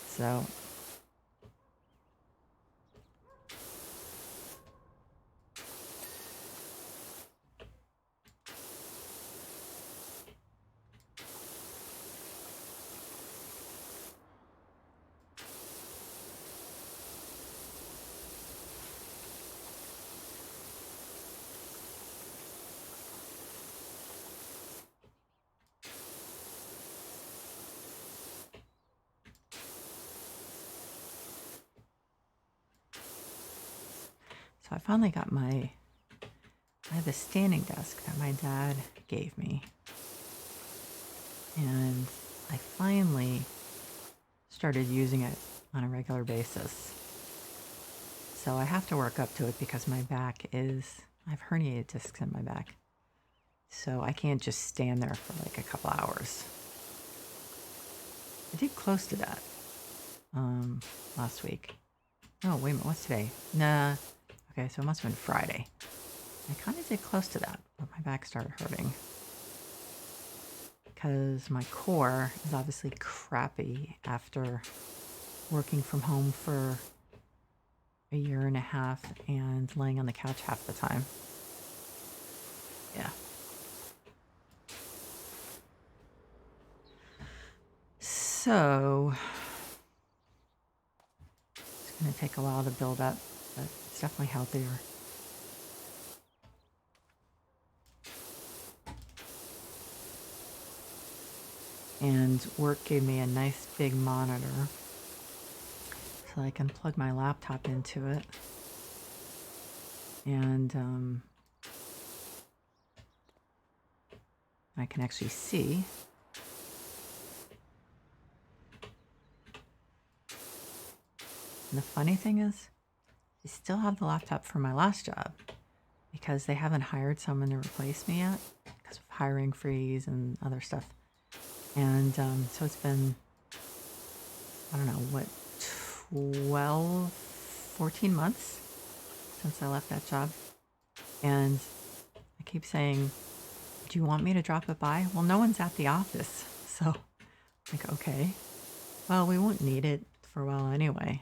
so I finally got I have a standing desk that my dad gave me. And I finally started using it on a regular basis. So I have to work up to it because my back I have herniated discs in my back. So I can't just stand there for like a couple hours. I did close to that last week. Oh, wait a minute, what's today? Nah. Okay, so it must have been Friday. I kind of did close to that, but my back started hurting. Because my core is obviously crappy after working from home for a year and a half and laying on the couch half the time. Yeah. So, going to take a while to build up, but it's definitely healthier. And work gave me a nice big monitor so I can plug my laptop into it. And I can actually see. And the funny thing is, I still have the laptop from my last job because they haven't hired someone to replace me yet because of hiring freeze and other stuff. And so it's been, I don't know, what, 12, 14 months since I left that job. And I keep saying, do you want me to drop it by? Well, no one's at the office. So like, okay, well, we won't need it for a while anyway.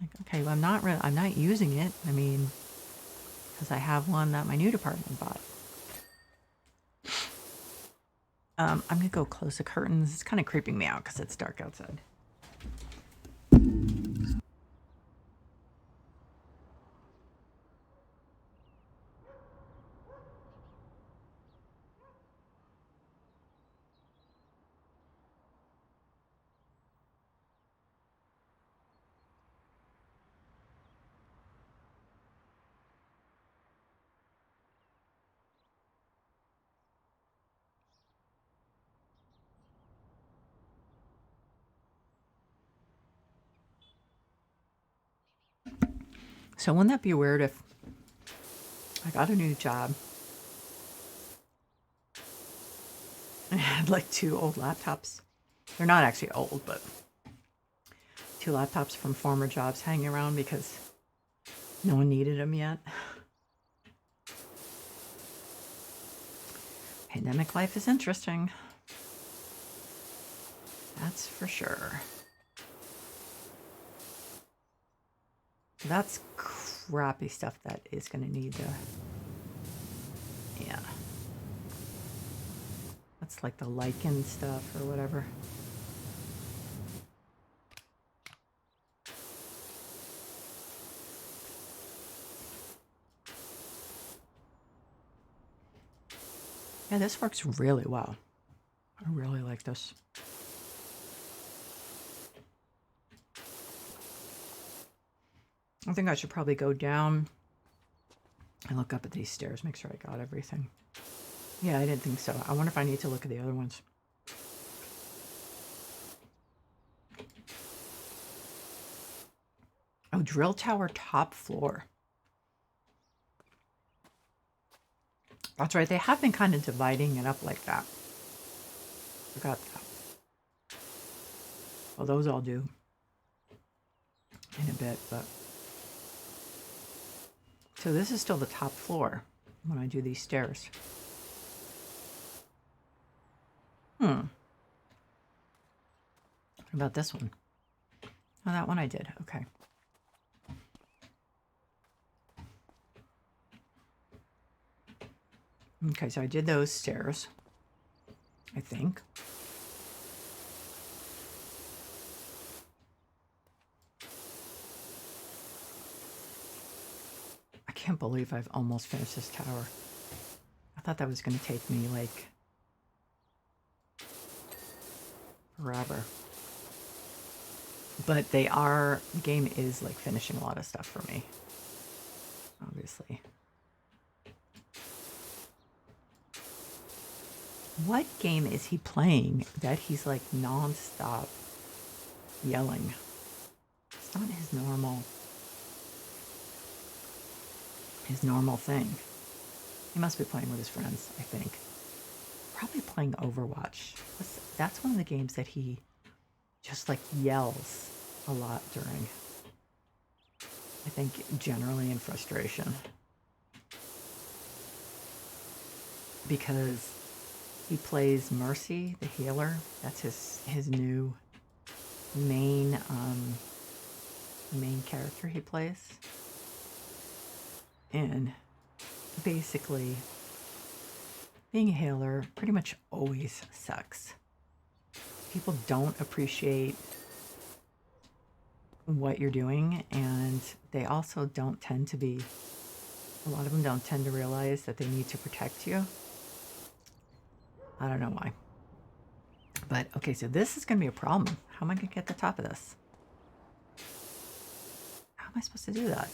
Like, okay, well, I'm not using it. I mean, because I have one that my new department bought. I'm going to go close the curtains. It's kind of creeping me out because it's dark outside. So wouldn't that be weird if I got a new job and I had like 2 old laptops? They're not actually old, but 2 laptops from former jobs hanging around because no one needed them yet. Pandemic life is interesting. That's for sure. That's crappy stuff that is going to need to, yeah. That's like the lichen stuff or whatever. Yeah, this works really well. I really like this. I think I should probably go down and look up at these stairs, make sure I got everything. Yeah, I didn't think so. I wonder if I need to look at the other ones. Oh, drill tower top floor. That's right. They have been kind of dividing it up like that. Forgot that. Well, those all do in a bit, but. So this is still the top floor when I do these stairs. What about this one? Oh, that one I did. Okay. Okay, so I did those stairs, I think. I can't believe I've almost finished this tower. I thought that was going to take me like forever. But the game is like finishing a lot of stuff for me, obviously. What game is he playing that he's like nonstop yelling? It's not his normal thing. He must be playing with his friends, I think. Probably playing Overwatch. That's one of the games that he just like yells a lot during. I think generally in frustration. Because he plays Mercy, the healer. That's his new main character he plays. And basically, being a healer pretty much always sucks. People don't appreciate what you're doing, and they also don't tend to be, a lot of them don't tend to realize that they need to protect you. I don't know why. But okay, so this is going to be a problem. How am I going to get the top of this? How am I supposed to do that?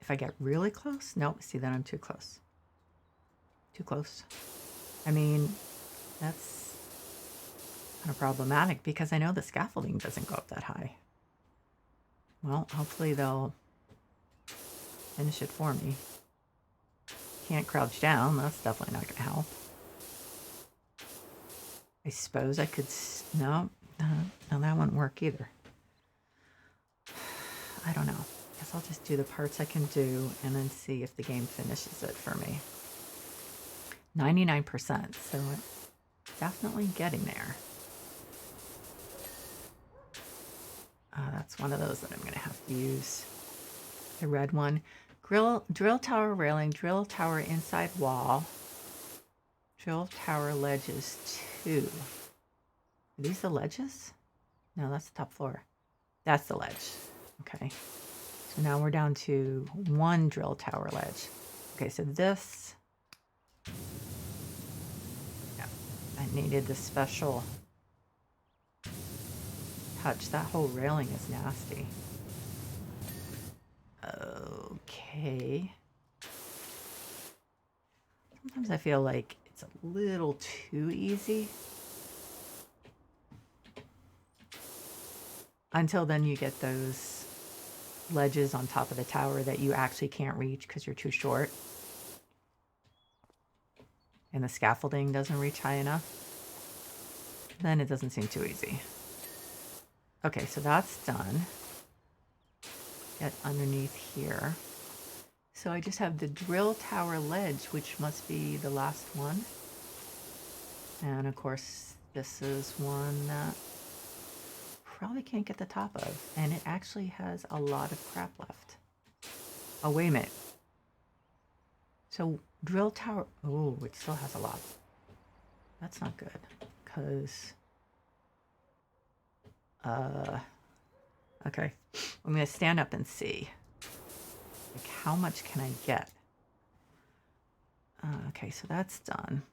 If I get really close? Nope, see, then I'm too close. Too close. I mean, that's kind of problematic because I know the scaffolding doesn't go up that high. Well, hopefully they'll finish it for me. Can't crouch down. That's definitely not going to help. I suppose I could... No, no, that wouldn't work either. I don't know. Guess I'll just do the parts I can do and then see if the game finishes it for me. 99%, so definitely getting there. That's one of those that I'm going to have to use. The red one. Drill tower railing, drill tower inside wall, drill tower ledges 2. Are these the ledges? No, that's the top floor. That's the ledge. Okay. So now we're down to 1 drill tower ledge. Okay, so this... Yeah, I needed the special touch. That whole railing is nasty. Okay. Sometimes I feel like it's a little too easy. Until then you get those ledges on top of the tower that you actually can't reach because you're too short. And the scaffolding doesn't reach high enough. Then it doesn't seem too easy. Okay, so that's done. Get underneath here. So I just have the drill tower ledge, which must be the last one. And of course, this is one that probably can't get the top of. And it actually has a lot of crap left. Oh, wait a minute. So drill tower, oh, it still has a lot. That's not good, because, okay. I'm going to stand up and see. Like, how much can I get? Okay, so that's done.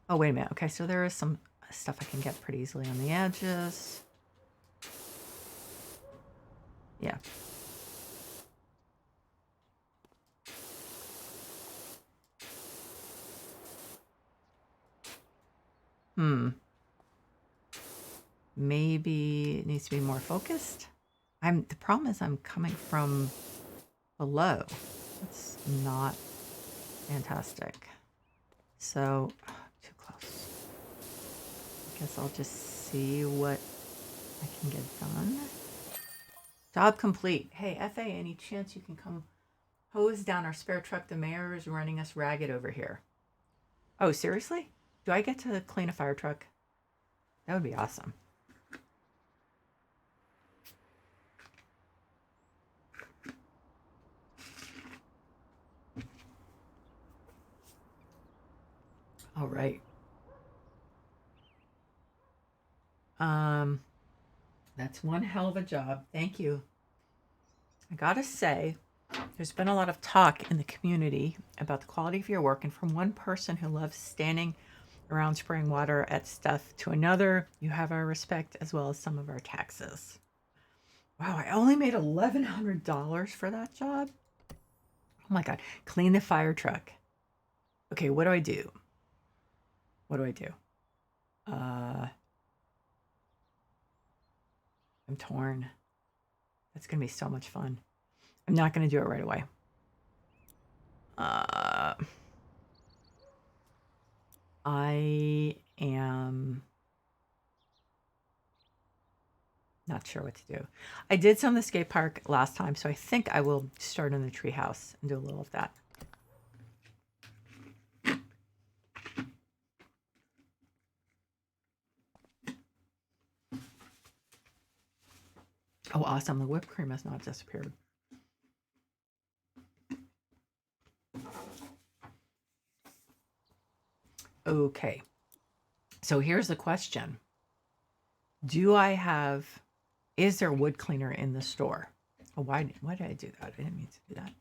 Oh, wait a minute. Okay, so there is some stuff I can get pretty easily on the edges. Yeah. Maybe it needs to be more focused. The problem is I'm coming from below. That's not fantastic. So, too close. I guess I'll just see what I can get done. Job complete. Hey, FA, any chance you can come hose down our spare truck? The mayor is running us ragged over here. Oh, seriously? Do I get to clean a fire truck? That would be awesome. All right. That's one hell of a job. Thank you. I gotta say, there's been a lot of talk in the community about the quality of your work, and from one person who loves standing around spraying water at stuff to another, you have our respect as well as some of our taxes. Wow, I only made $1,100 for that job. Oh my God. Clean the fire truck. Okay, what do I do? What do I do? I'm torn. That's going to be so much fun. I'm not going to do it right away. I am not sure what to do. I did some of the skate park last time, so I think I will start in the tree house and do a little of that. Oh, awesome. The whipped cream has not disappeared. Okay. So here's the question. Do I have is there wood cleaner in the store? Oh, why did I do that? I didn't mean to do that.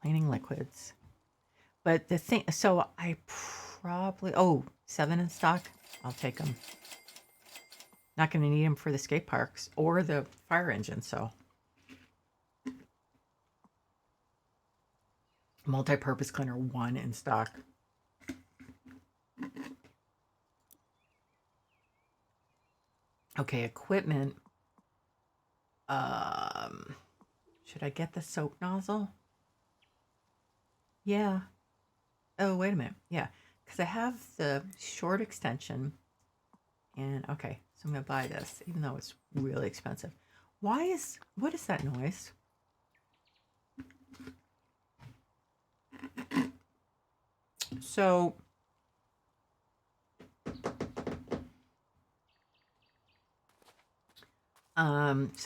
Cleaning liquids. But the thing, so I probably, 7 in stock. I'll take them. Not going to need them for the skate parks or the fire engine, so. Multi-purpose cleaner 1 in stock. Okay, equipment. Should I get the soap nozzle? Yeah. Oh, wait a minute. Yeah, because I have the short extension. And okay, so I'm going to buy this, even though it's really expensive. What is that noise? So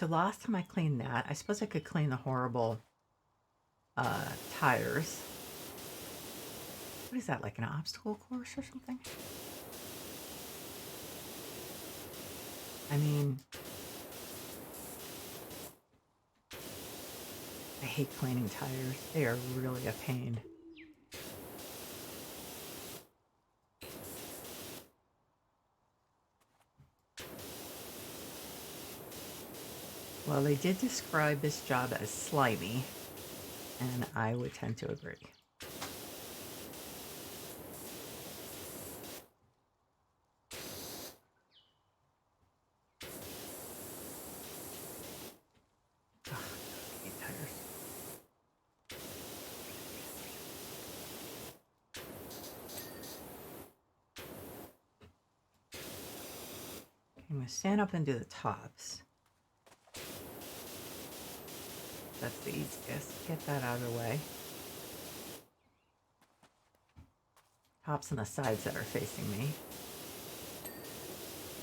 last time I cleaned that, I suppose I could clean the horrible tires. What is that, like an obstacle course or something? I mean, I hate cleaning tires. They are really a pain. Well, they did describe this job as slimy, and I would tend to agree. I'm going to stand up and do the tops. That's the easiest. Get that out of the way. Tops on the sides that are facing me.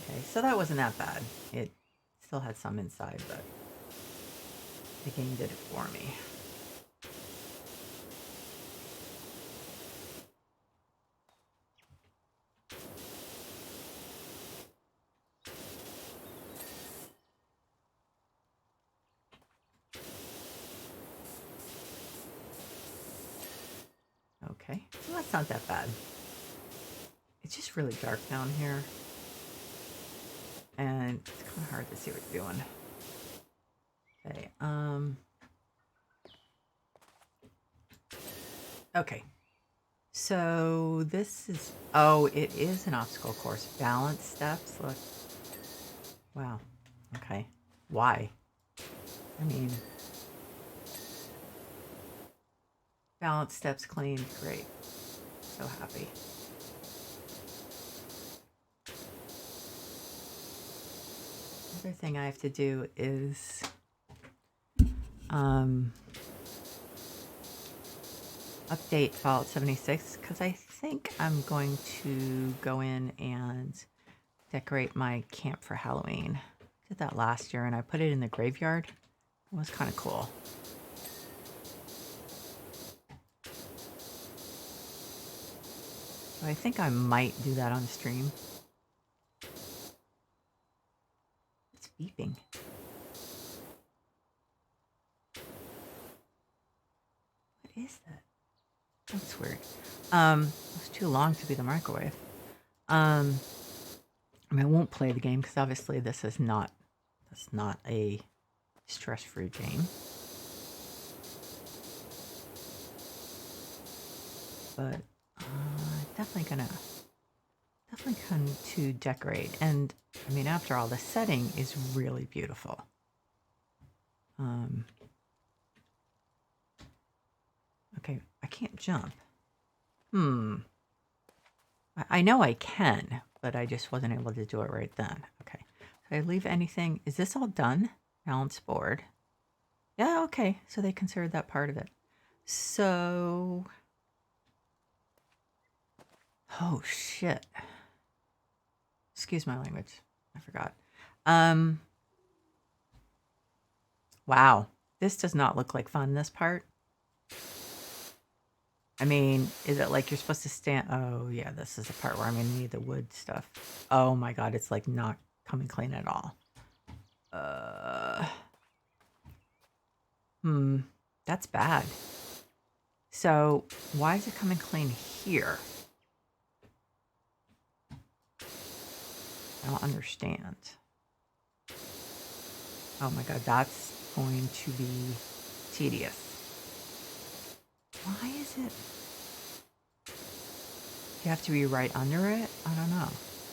Okay, so that wasn't that bad. It still had some inside, but the game did it for me. Okay, well, that's not that bad. It's just really dark down here. And it's kind of hard to see what you're doing. Okay, okay. So this is, it is an obstacle course. Balance steps, look. Wow, okay. Why? I mean, balance steps cleaned, great. So happy. Other thing I have to do is update Fallout 76 because I think I'm going to go in and decorate my camp for Halloween. I did that last year and I put it in the graveyard. It was kind of cool. So I think I might do that on stream. It's beeping. What is that? That's weird. It was too long to be the microwave. I mean, I won't play the game because obviously that's not a stress-free game. But definitely going to decorate. And I mean, after all, the setting is really beautiful. Okay, I can't jump. I know I can, but I just wasn't able to do it right then. Okay, so I leave anything. Is this all done? Balance board. Yeah, okay, so they considered that part of it. So, oh shit. Excuse my language. I forgot. Wow, this does not look like fun, this part. I mean, is it like you're supposed to stand? Oh, yeah, this is the part where I'm going to need the wood stuff. Oh my God, it's like not come and clean at all. That's bad. So why is it come and clean here? I don't understand. Oh my God, that's going to be tedious. Why is it? You have to be right under it? I don't know.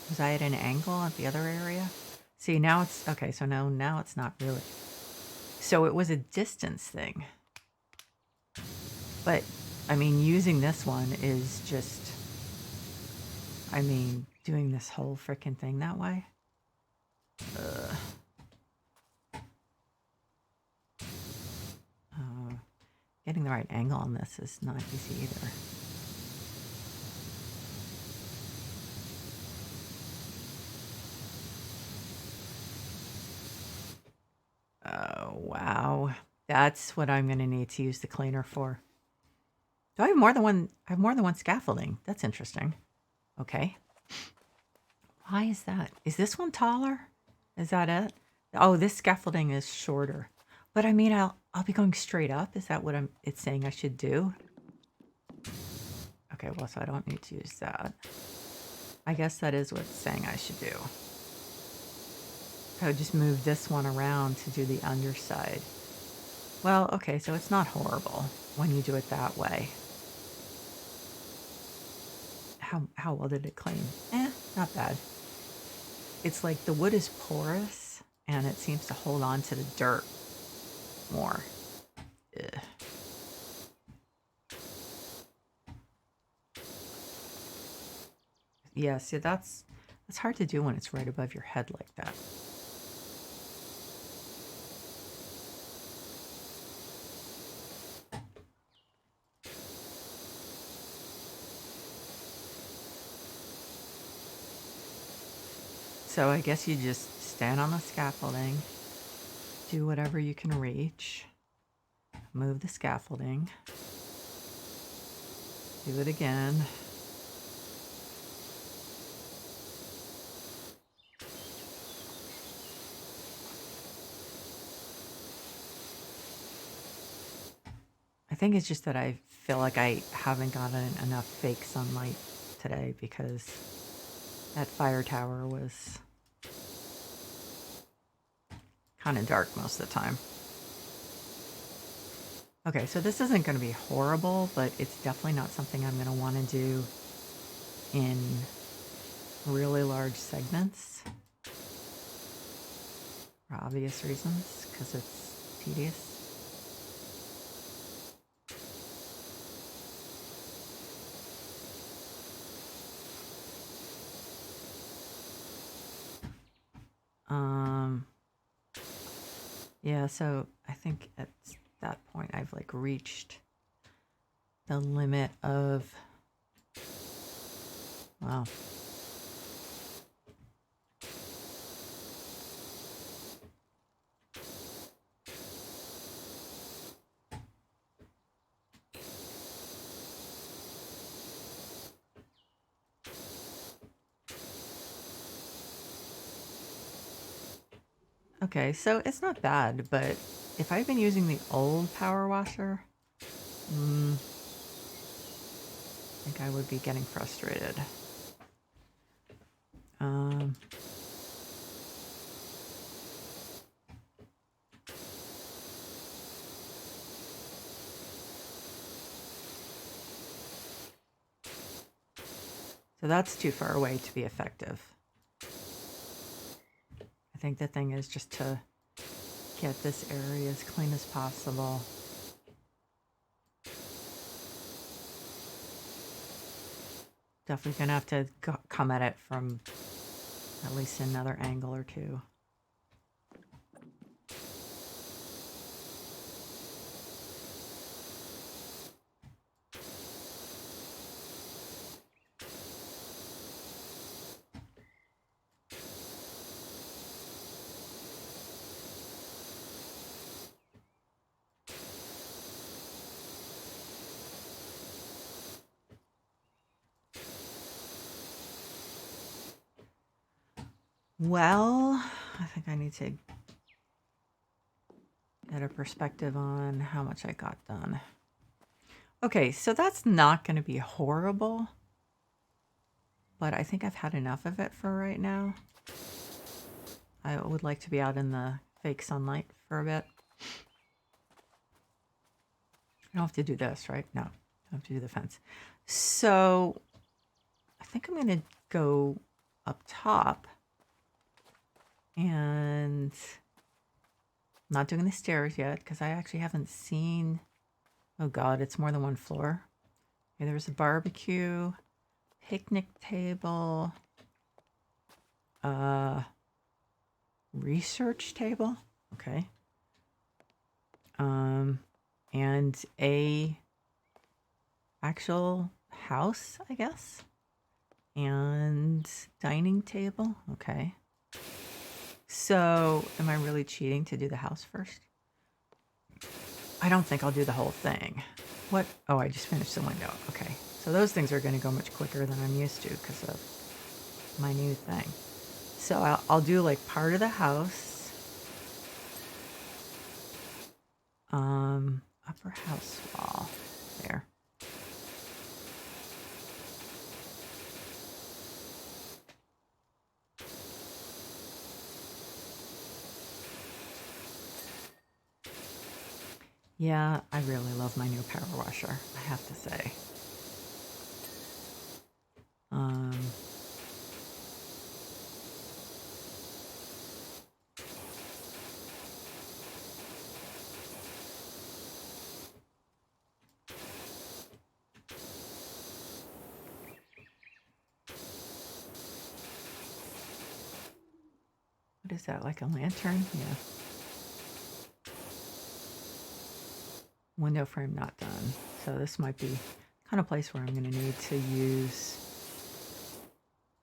Was I at an angle at the other area? See, now it's, okay, so now it's not really. So it was a distance thing. But, I mean, using this one is just, I mean, doing this whole freaking thing that way. Getting the right angle on this is not easy either. Oh, wow. That's what I'm going to need to use the cleaner for. Do I have more than one? I have more than one scaffolding. That's interesting. Okay. Why is that? Is this one taller? Is that it? Oh, this scaffolding is shorter. But I mean, I'll be going straight up. Is that what it's saying I should do? Okay, well, so I don't need to use that. I guess that is what it's saying I should do. I would just move this one around to do the underside. Well, okay, so it's not horrible when you do it that way. How well did it clean? Not bad. It's like the wood is porous and it seems to hold on to the dirt more. Ugh. Yeah, see, that's hard to do when it's right above your head like that. So I guess you just stand on the scaffolding, do whatever you can reach, move the scaffolding, do it again. I think it's just that I feel like I haven't gotten enough fake sunlight today because that fire tower was kind of dark most of the time. Okay, so this isn't going to be horrible, but it's definitely not something I'm going to want to do in really large segments for obvious reasons, because it's tedious. Yeah, so I think at that point I've like reached the limit of, wow. Okay, so it's not bad, but if I've been using the old power washer, I think I would be getting frustrated. So that's too far away to be effective. I think the thing is just to get this area as clean as possible. Definitely gonna have to come at it from at least another angle or two. Well, I think I need to get a perspective on how much I got done. Okay, so that's not going to be horrible, but I think I've had enough of it for right now. I would like to be out in the fake sunlight for a bit. I don't have to do this, right? No, I don't have to do the fence. So I think I'm going to go up top and I'm not doing the stairs yet because I actually haven't seen. Oh God, it's more than one floor. Okay, there's a barbecue, picnic table, research table. Okay. And a actual house, I guess. And dining table. Okay. So, am I really cheating to do the house first? I don't think I'll do the whole thing. What? Oh, I just finished the window. Okay. So those things are going to go much quicker than I'm used to because of my new thing. So I'll do like part of the house. Upper house wall. There. Yeah, I really love my new power washer, I have to say. What is that, like a lantern? Yeah. Window frame not done. So this might be kind of place where I'm going to need to use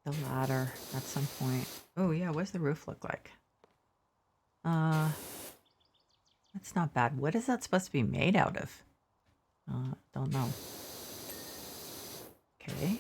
the ladder at some point. Oh yeah, what does the roof look like? That's not bad. What is that supposed to be made out of? Don't know. Okay.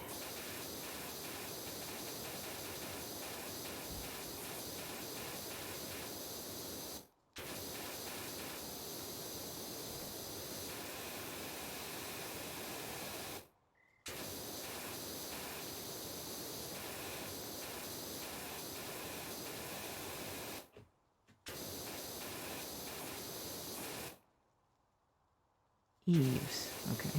Eaves. Okay.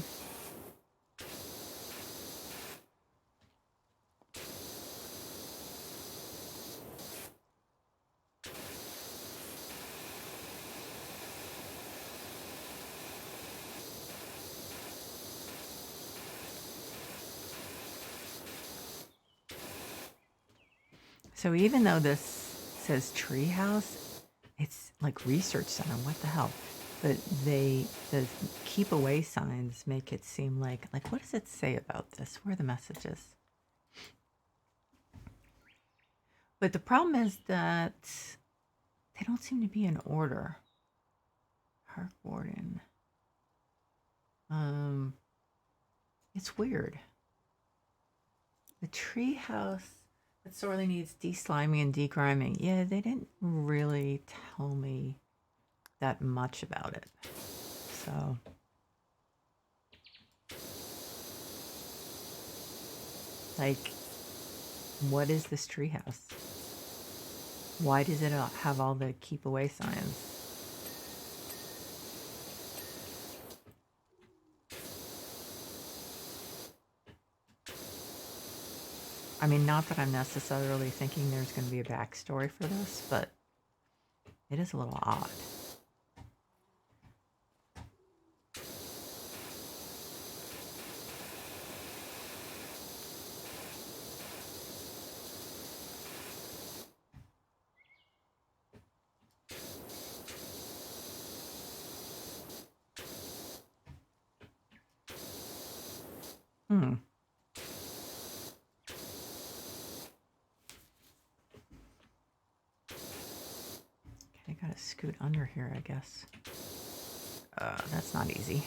So even though this says treehouse, it's like research center. What the hell? But the keep away signs make it seem like what does it say about this? Where are the messages? But the problem is that they don't seem to be in order. Park warden. It's weird. The tree house that sorely needs de-sliming and de-griming. Yeah, they didn't really tell me that much about it. So like, what is this treehouse? Why does it have all the keep away signs? I mean, not that I'm necessarily thinking there's going to be a backstory for this, but it is a little odd. Okay, gotta scoot under here, I guess. That's not easy.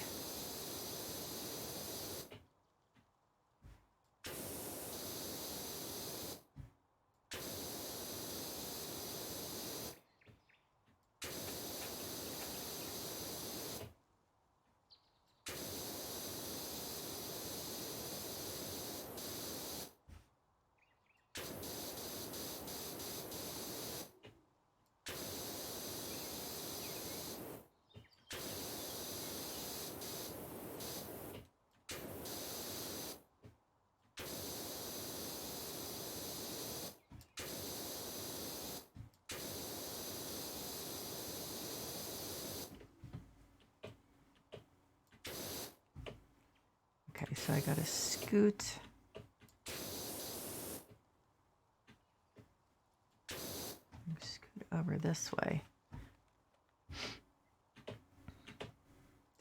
Okay, so I gotta scoot. Scoot over this way.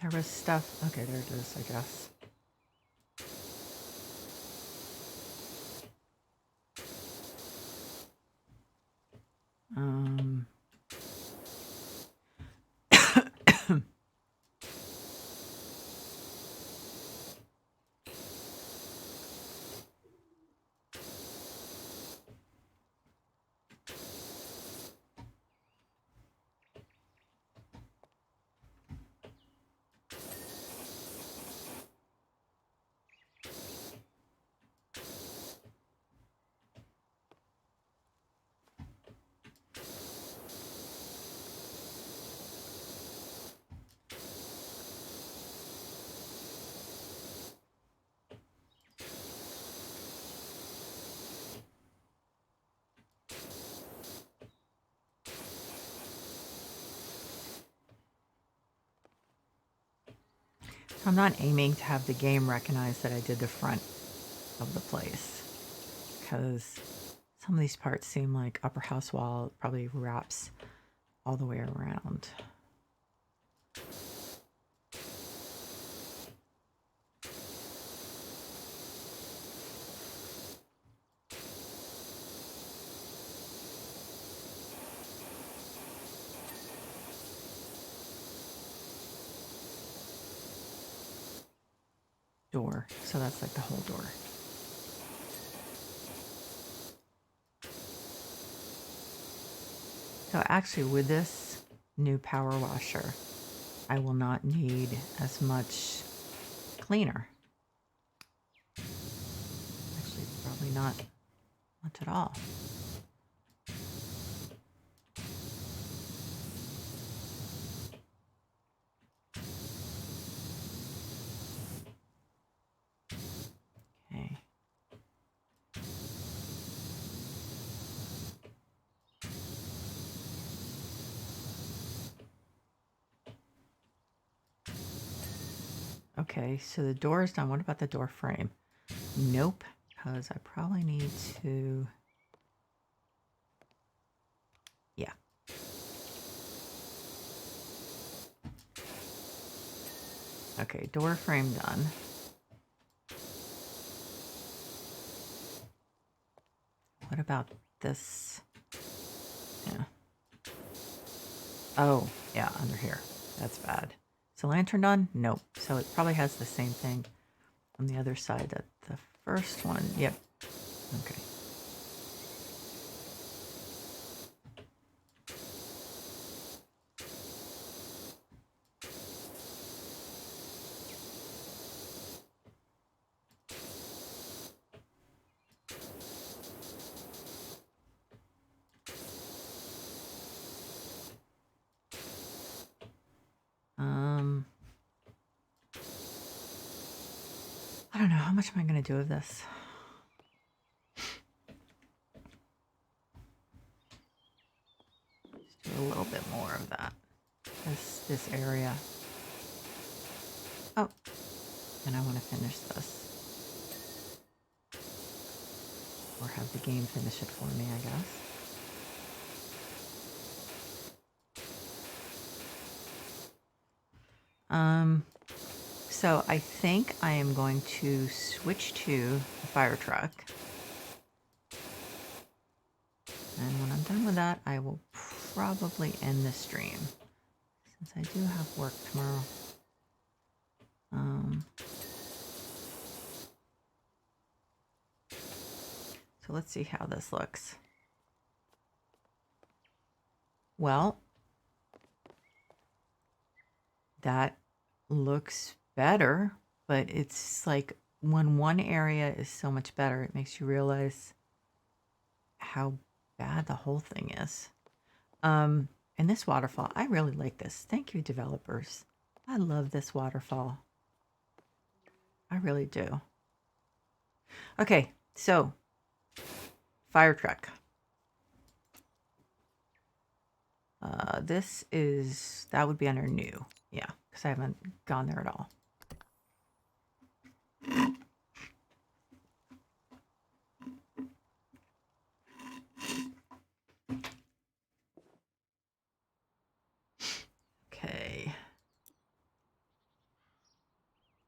There was stuff. Okay, there it is, I guess. I'm not aiming to have the game recognize that I did the front of the place, because some of these parts seem like upper house wall probably wraps all the way around. Door, so that's like the whole door. So actually with this new power washer, I will not need as much cleaner. Actually, probably not much at all. Okay. Okay, so the door is done. What about the door frame? Nope, because I probably need to... Yeah. Okay, door frame done. What about this? Yeah. Oh, yeah, under here. That's bad. Is the lantern done? Nope. So it probably has the same thing on the other side that the first one. Yep. Okay. I don't know. How much am I going to do of this? Just do a little bit more of that. This area. Oh, and I want to finish this. Or have the game finish it for me, I guess. So I think I am going to switch to the fire truck. And when I'm done with that, I will probably end the stream, since I do have work tomorrow. So let's see how this looks. Well, that looks better, but it's like when one area is so much better, it makes you realize how bad the whole thing is. And this waterfall, I really like this. Thank you, developers. I love this waterfall. I really do. Okay, so fire truck. That would be under new. Yeah, because I haven't gone there at all.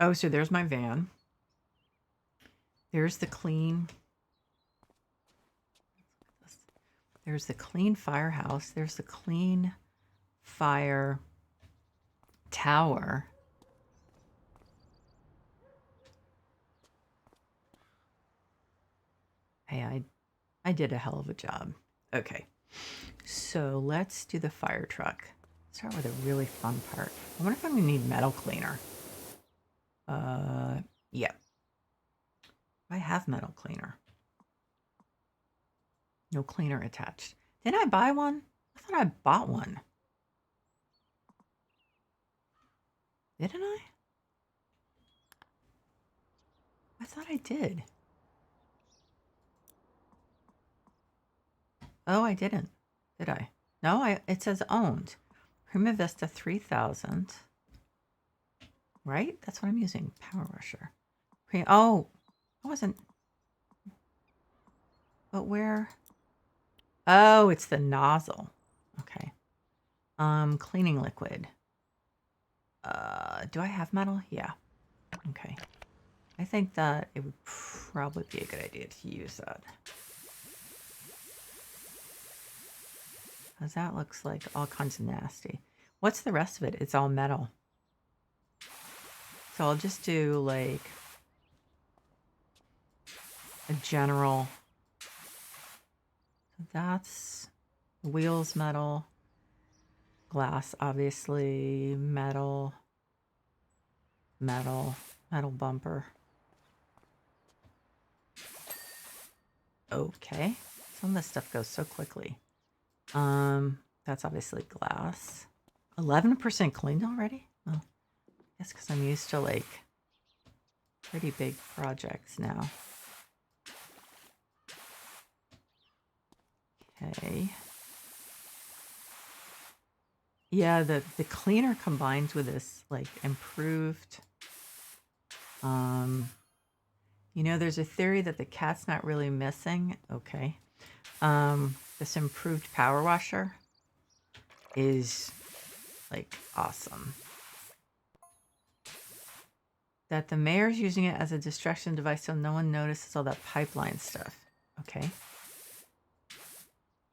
Oh, so there's my van. There's the clean. There's the clean firehouse. There's the clean fire tower. Hey, I did a hell of a job. Okay, so let's do the fire truck. Start with a really fun part. I wonder if I'm gonna need metal cleaner. Yeah. I have metal cleaner. No cleaner attached. Didn't I buy one? I thought I bought one. Didn't I? I thought I did. Oh, I didn't. Did I? No, it says owned. Prima Vista 3000. Right? That's what I'm using. PowerWasher. Oh, I wasn't. But where? Oh, it's the nozzle. Okay. Cleaning liquid. Do I have metal? Yeah. Okay. I think that it would probably be a good idea to use that. Because that looks like all kinds of nasty. What's the rest of it? It's all metal. So I'll just do like a general. That's wheels metal, glass obviously, metal bumper. Okay, some of this stuff goes so quickly. That's obviously glass. 11% cleaned already? Oh, that's because I'm used to like pretty big projects now. Okay. Yeah, the cleaner combines with this like improved. You know, there's a theory that the cat's not really missing. Okay. This improved power washer is like awesome. That the mayor's using it as a distraction device so no one notices all that pipeline stuff. Okay.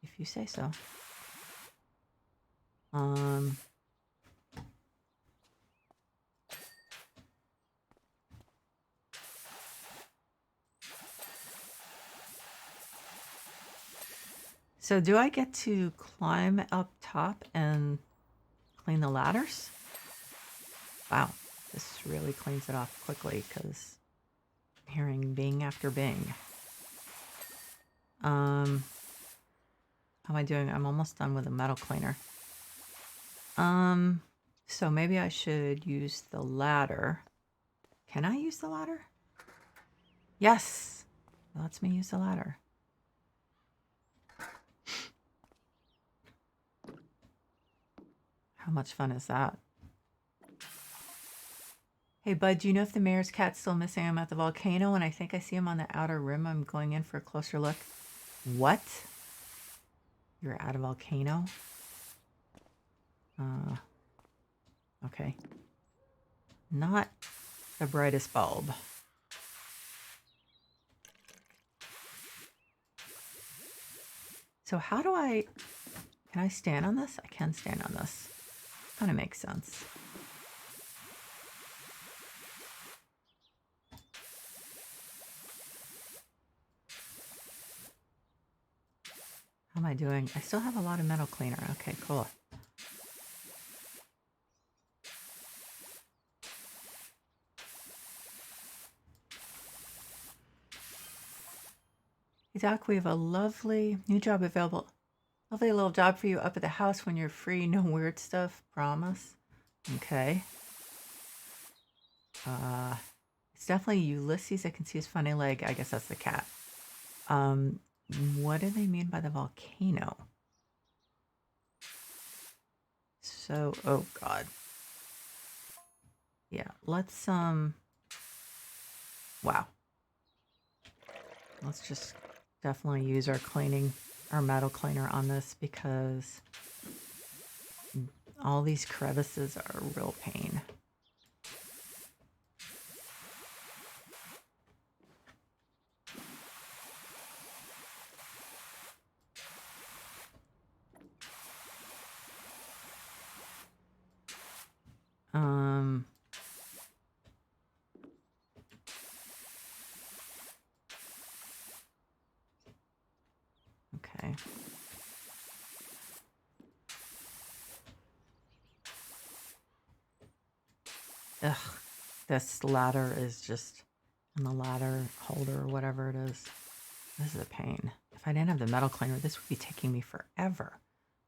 If you say so. So do I get to climb up top and clean the ladders? Wow, this really cleans it off quickly because I'm hearing bing after bing. How am I doing? I'm almost done with the metal cleaner. So maybe I should use the ladder. Can I use the ladder? Yes, it lets me use the ladder. How much fun is that? Hey, bud, do you know if the mayor's cat's still missing? I'm at the volcano, and I think I see him on the outer rim. I'm going in for a closer look. What? You're at a volcano? Okay. Not the brightest bulb. So how do I... Can I stand on this? I can stand on this. Kind of makes sense. How am I doing? I still have a lot of metal cleaner. Okay, cool. Hey, Doc, we have a lovely new job available. Lovely little job for you up at the house when you're free. No weird stuff. Promise. Okay. It's definitely Ulysses. I can see his funny leg. I guess that's the cat. What do they mean by the volcano? So, oh God. Yeah, let's, wow. Let's just definitely use our metal cleaner on this because all these crevices are a real pain. Okay. Ugh, this ladder is just, and the ladder holder or whatever it is. This is a pain. If I didn't have the metal cleaner, this would be taking me forever.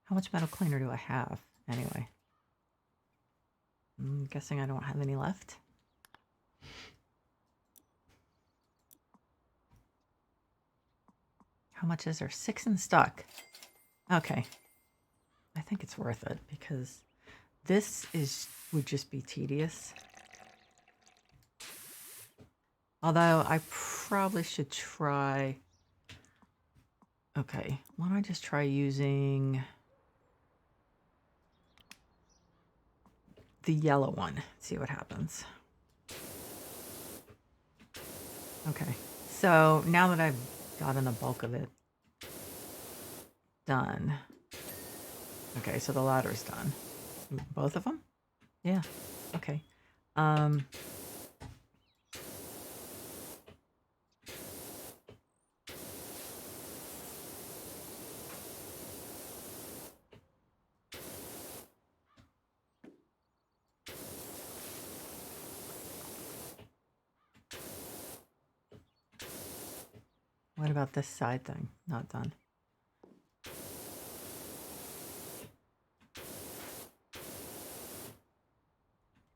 How much metal cleaner do I have? Anyway. I'm guessing I don't have any left. How much is there? 6 in stock. Okay. I think it's worth it because this would just be tedious. Although I probably should try. Okay, why don't I just try using the yellow one? See what happens. Okay, so now that I've gotten the bulk of it done. Okay, so the ladder's done. Both of them? Yeah. Okay. What about this side thing? Not done.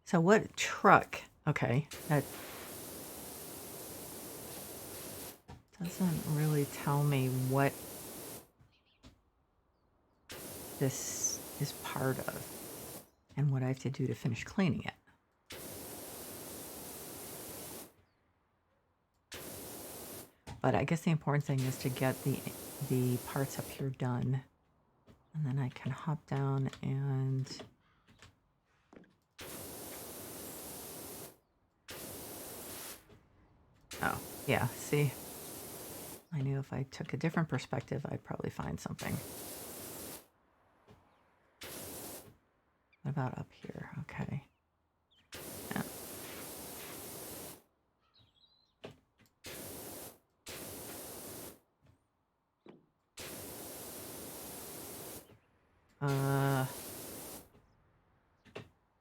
So what truck? Okay, that doesn't really tell me what this is part of and what I have to do to finish cleaning it. But I guess the important thing is to get the parts up here done. And then I can hop down and oh, yeah, see? I knew if I took a different perspective, I'd probably find something. What about up here? Okay. Yeah.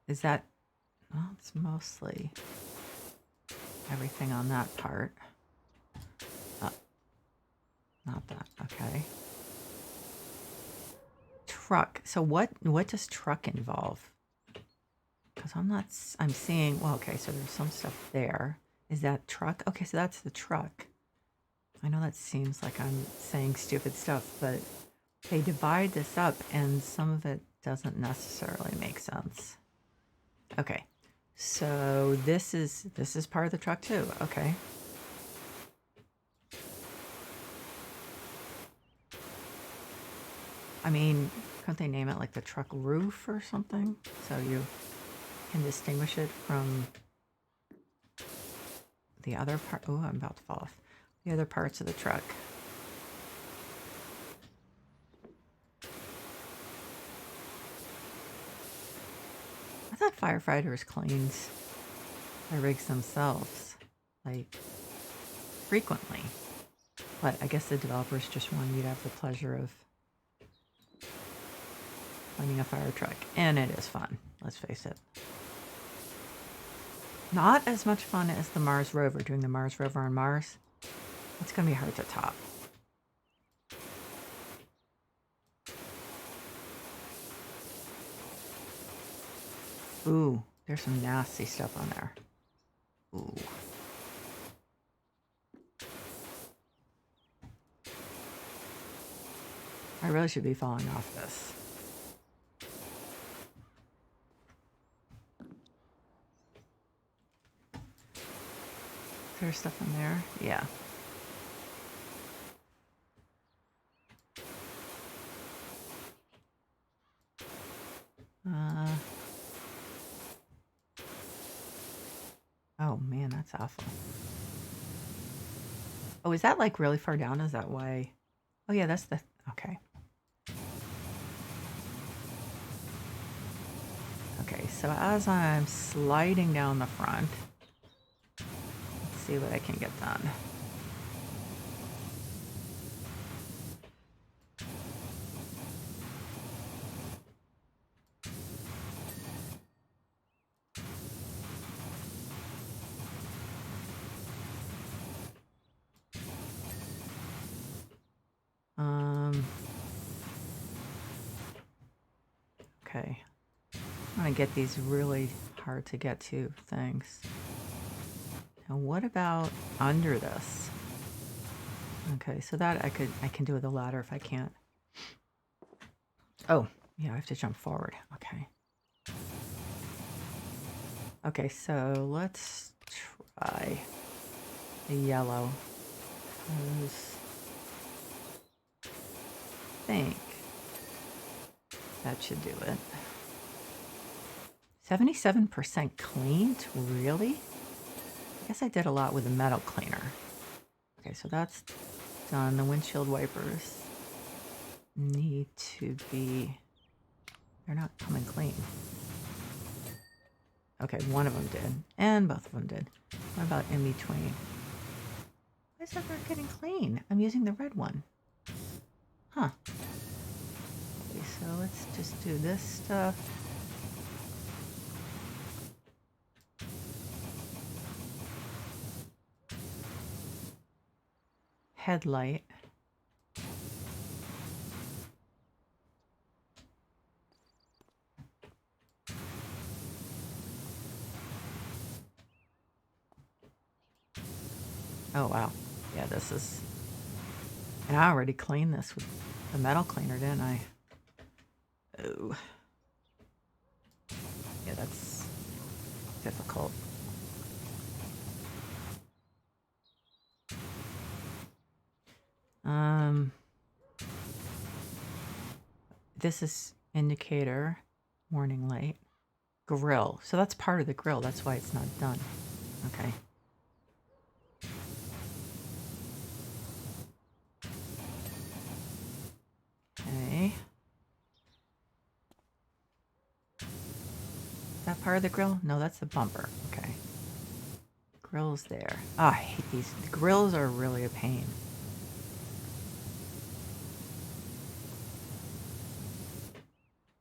Is that, well, it's mostly everything on that part. Not that, okay. Truck, so what does truck involve? Because I'm seeing, well, okay, so there's some stuff there. Is that truck? Okay, so that's the truck. I know that seems like I'm saying stupid stuff, but they divide this up and some of it doesn't necessarily make sense. Okay, so this is part of the truck too. Okay. I mean, couldn't they name it like the truck roof or something? So you can distinguish it from the other part. Oh, I'm about to fall off. The other parts of the truck. I thought firefighters cleaned their rigs themselves, like, frequently. But I guess the developers just want you to have the pleasure of cleaning a fire truck. And it is fun, let's face it. Not as much fun as the Mars rover, doing the Mars rover on Mars. It's going to be hard to top. Ooh, there's some nasty stuff on there. Ooh. I really should be falling off this. Is there stuff in there? Yeah. Oh man, that's awful. Oh, is that like really far down? Is that why? Oh yeah, that's the, okay. Okay, so as I'm sliding down the front, let's see what I can get done. Okay. I'm gonna get these really hard to get to things. Now what about under this? Okay, so that I can do with a ladder if I can't. Oh, yeah, I have to jump forward. Okay. Okay, so let's try the yellow. I think that should do it. 77% cleaned? Really? I guess I did a lot with the metal cleaner. Okay, so that's done. The windshield wipers need to be... They're not coming clean. Okay, one of them did. And both of them did. What about in between? Why is that not getting clean? I'm using the red one. Huh. Okay, so let's just do this stuff. Headlight. Oh, wow. Yeah, this is... And I already cleaned this with the metal cleaner, didn't I? Oh. Yeah, that's difficult. This is indicator, warning light, grill. So that's part of the grill. That's why it's not done. Okay. Okay. Is that part of the grill? No, that's the bumper. Okay. Grill's there. Oh, I hate these. The grills are really a pain.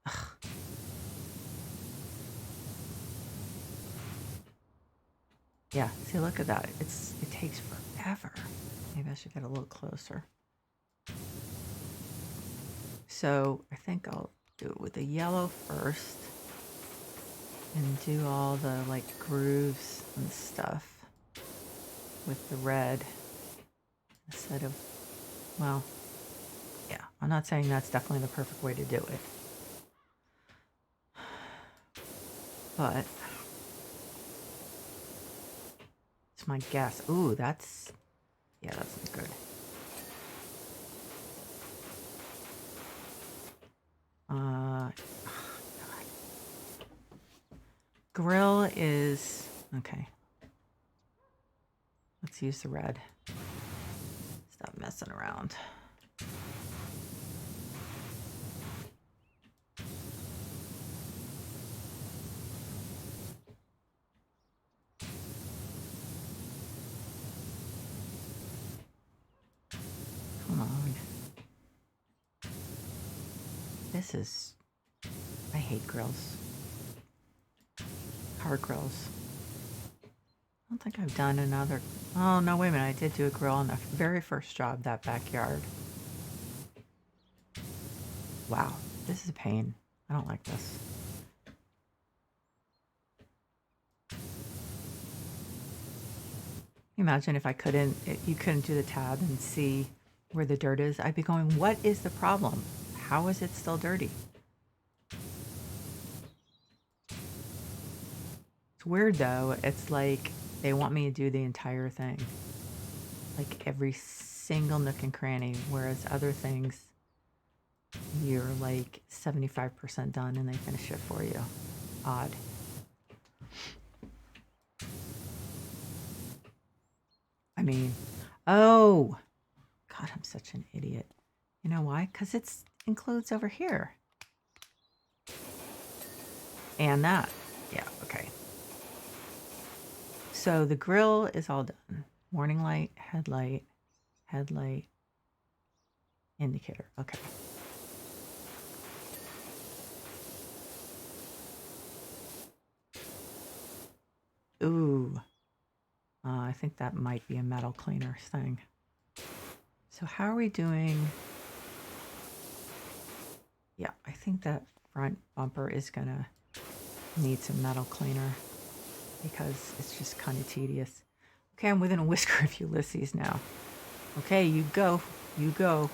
Ugh. Yeah, see, look at that. It takes forever. Maybe I should get a little closer. So I think I'll do it with the yellow first and do all the like grooves and stuff with the red instead of, well, yeah, I'm not saying that's definitely the perfect way to do it, but it's my guess. Ooh, that's, yeah, that's not good. God. Grill is, okay. Let's use the red. Stop messing around. Come on. This is, I hate grills. Hard grills. I don't think I've done another, oh no, wait a minute. I did do a grill on the very first job, that backyard. Wow, this is a pain. I don't like this. Imagine if I couldn't, you couldn't do the tab and see where the dirt is. I'd be going, what is the problem? How is it still dirty? It's weird though. It's like they want me to do the entire thing. Like every single nook and cranny, whereas other things, you're like 75% done and they finish it for you. Odd. I mean, oh, God, I'm such an idiot. You know why? Because it includes over here. And that. Yeah, okay. So the grill is all done. Warning light, headlight, indicator. Okay. Ooh. I think that might be a metal cleaner thing. So how are we doing? Yeah, I think that front bumper is gonna need some metal cleaner because it's just kind of tedious. Okay, I'm within a whisker of Ulysses now. Okay, you go. You go.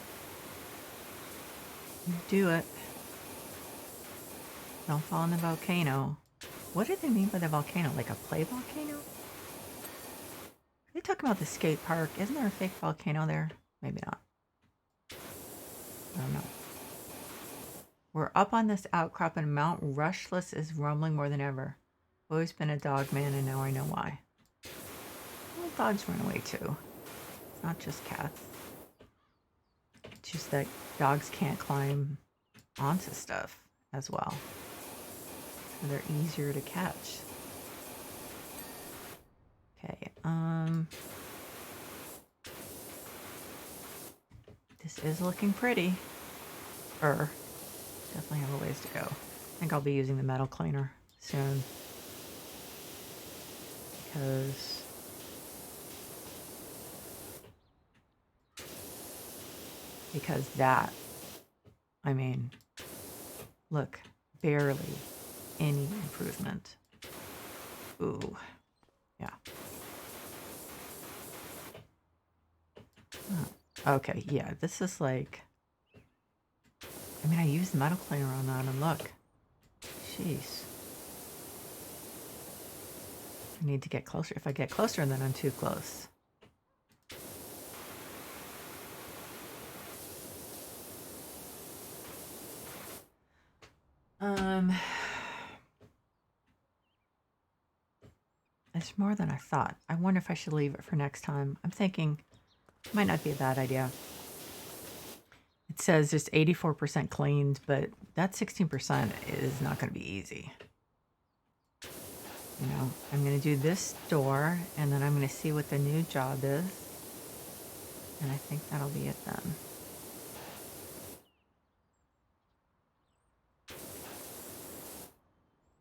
You do it. Don't fall in the volcano. What did they mean by the volcano? Like a play volcano? Are they talking about the skate park? Isn't there a fake volcano there? Maybe not. I don't know. We're up on this outcrop and Mount Rushless is rumbling more than ever. I've always been a dog man and now I know why. Well, dogs run away too. It's not just cats. It's just that dogs can't climb onto stuff as well. So they're easier to catch. Okay, this is looking pretty. Definitely have a ways to go. I think I'll be using the metal cleaner soon. Because that, I mean, look, barely any improvement. Ooh, yeah. Oh, okay, yeah, this is like, I mean, I used the metal cleaner on that and look, jeez. I need to get closer. If I get closer, then I'm too close. It's more than I thought. I wonder if I should leave it for next time. I'm thinking it might not be a bad idea. It says it's 84% cleaned, but that 16% is not going to be easy. You know, I'm going to do this door, and then I'm going to see what the new job is. And I think that'll be it then.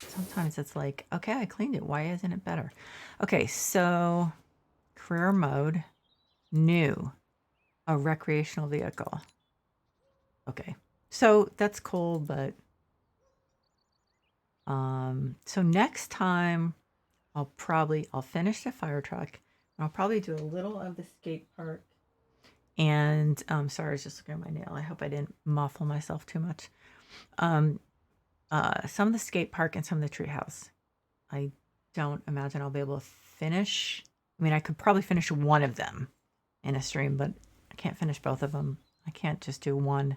Sometimes it's like, okay, I cleaned it. Why isn't it better? Okay, so career mode, new, a recreational vehicle. Okay, so that's cool, but so next time I'll finish the fire truck. And I'll probably do a little of the skate park. And sorry, I was just looking at my nail. I hope I didn't muffle myself too much. Some of the skate park and some of the treehouse. I don't imagine I'll be able to finish. I mean, I could probably finish one of them in a stream, but I can't finish both of them. I can't just do one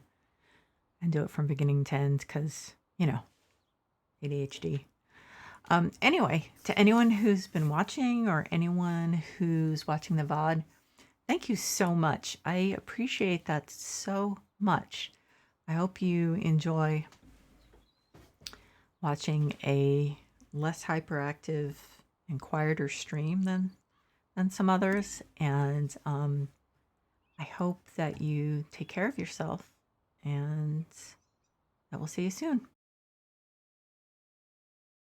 and do it from beginning to end because, you know, ADHD. Anyway, to anyone who's been watching or anyone who's watching the VOD, thank you so much. I appreciate that so much. I hope you enjoy watching a less hyperactive and quieter stream than some others. And I hope that you take care of yourself and I will see you soon.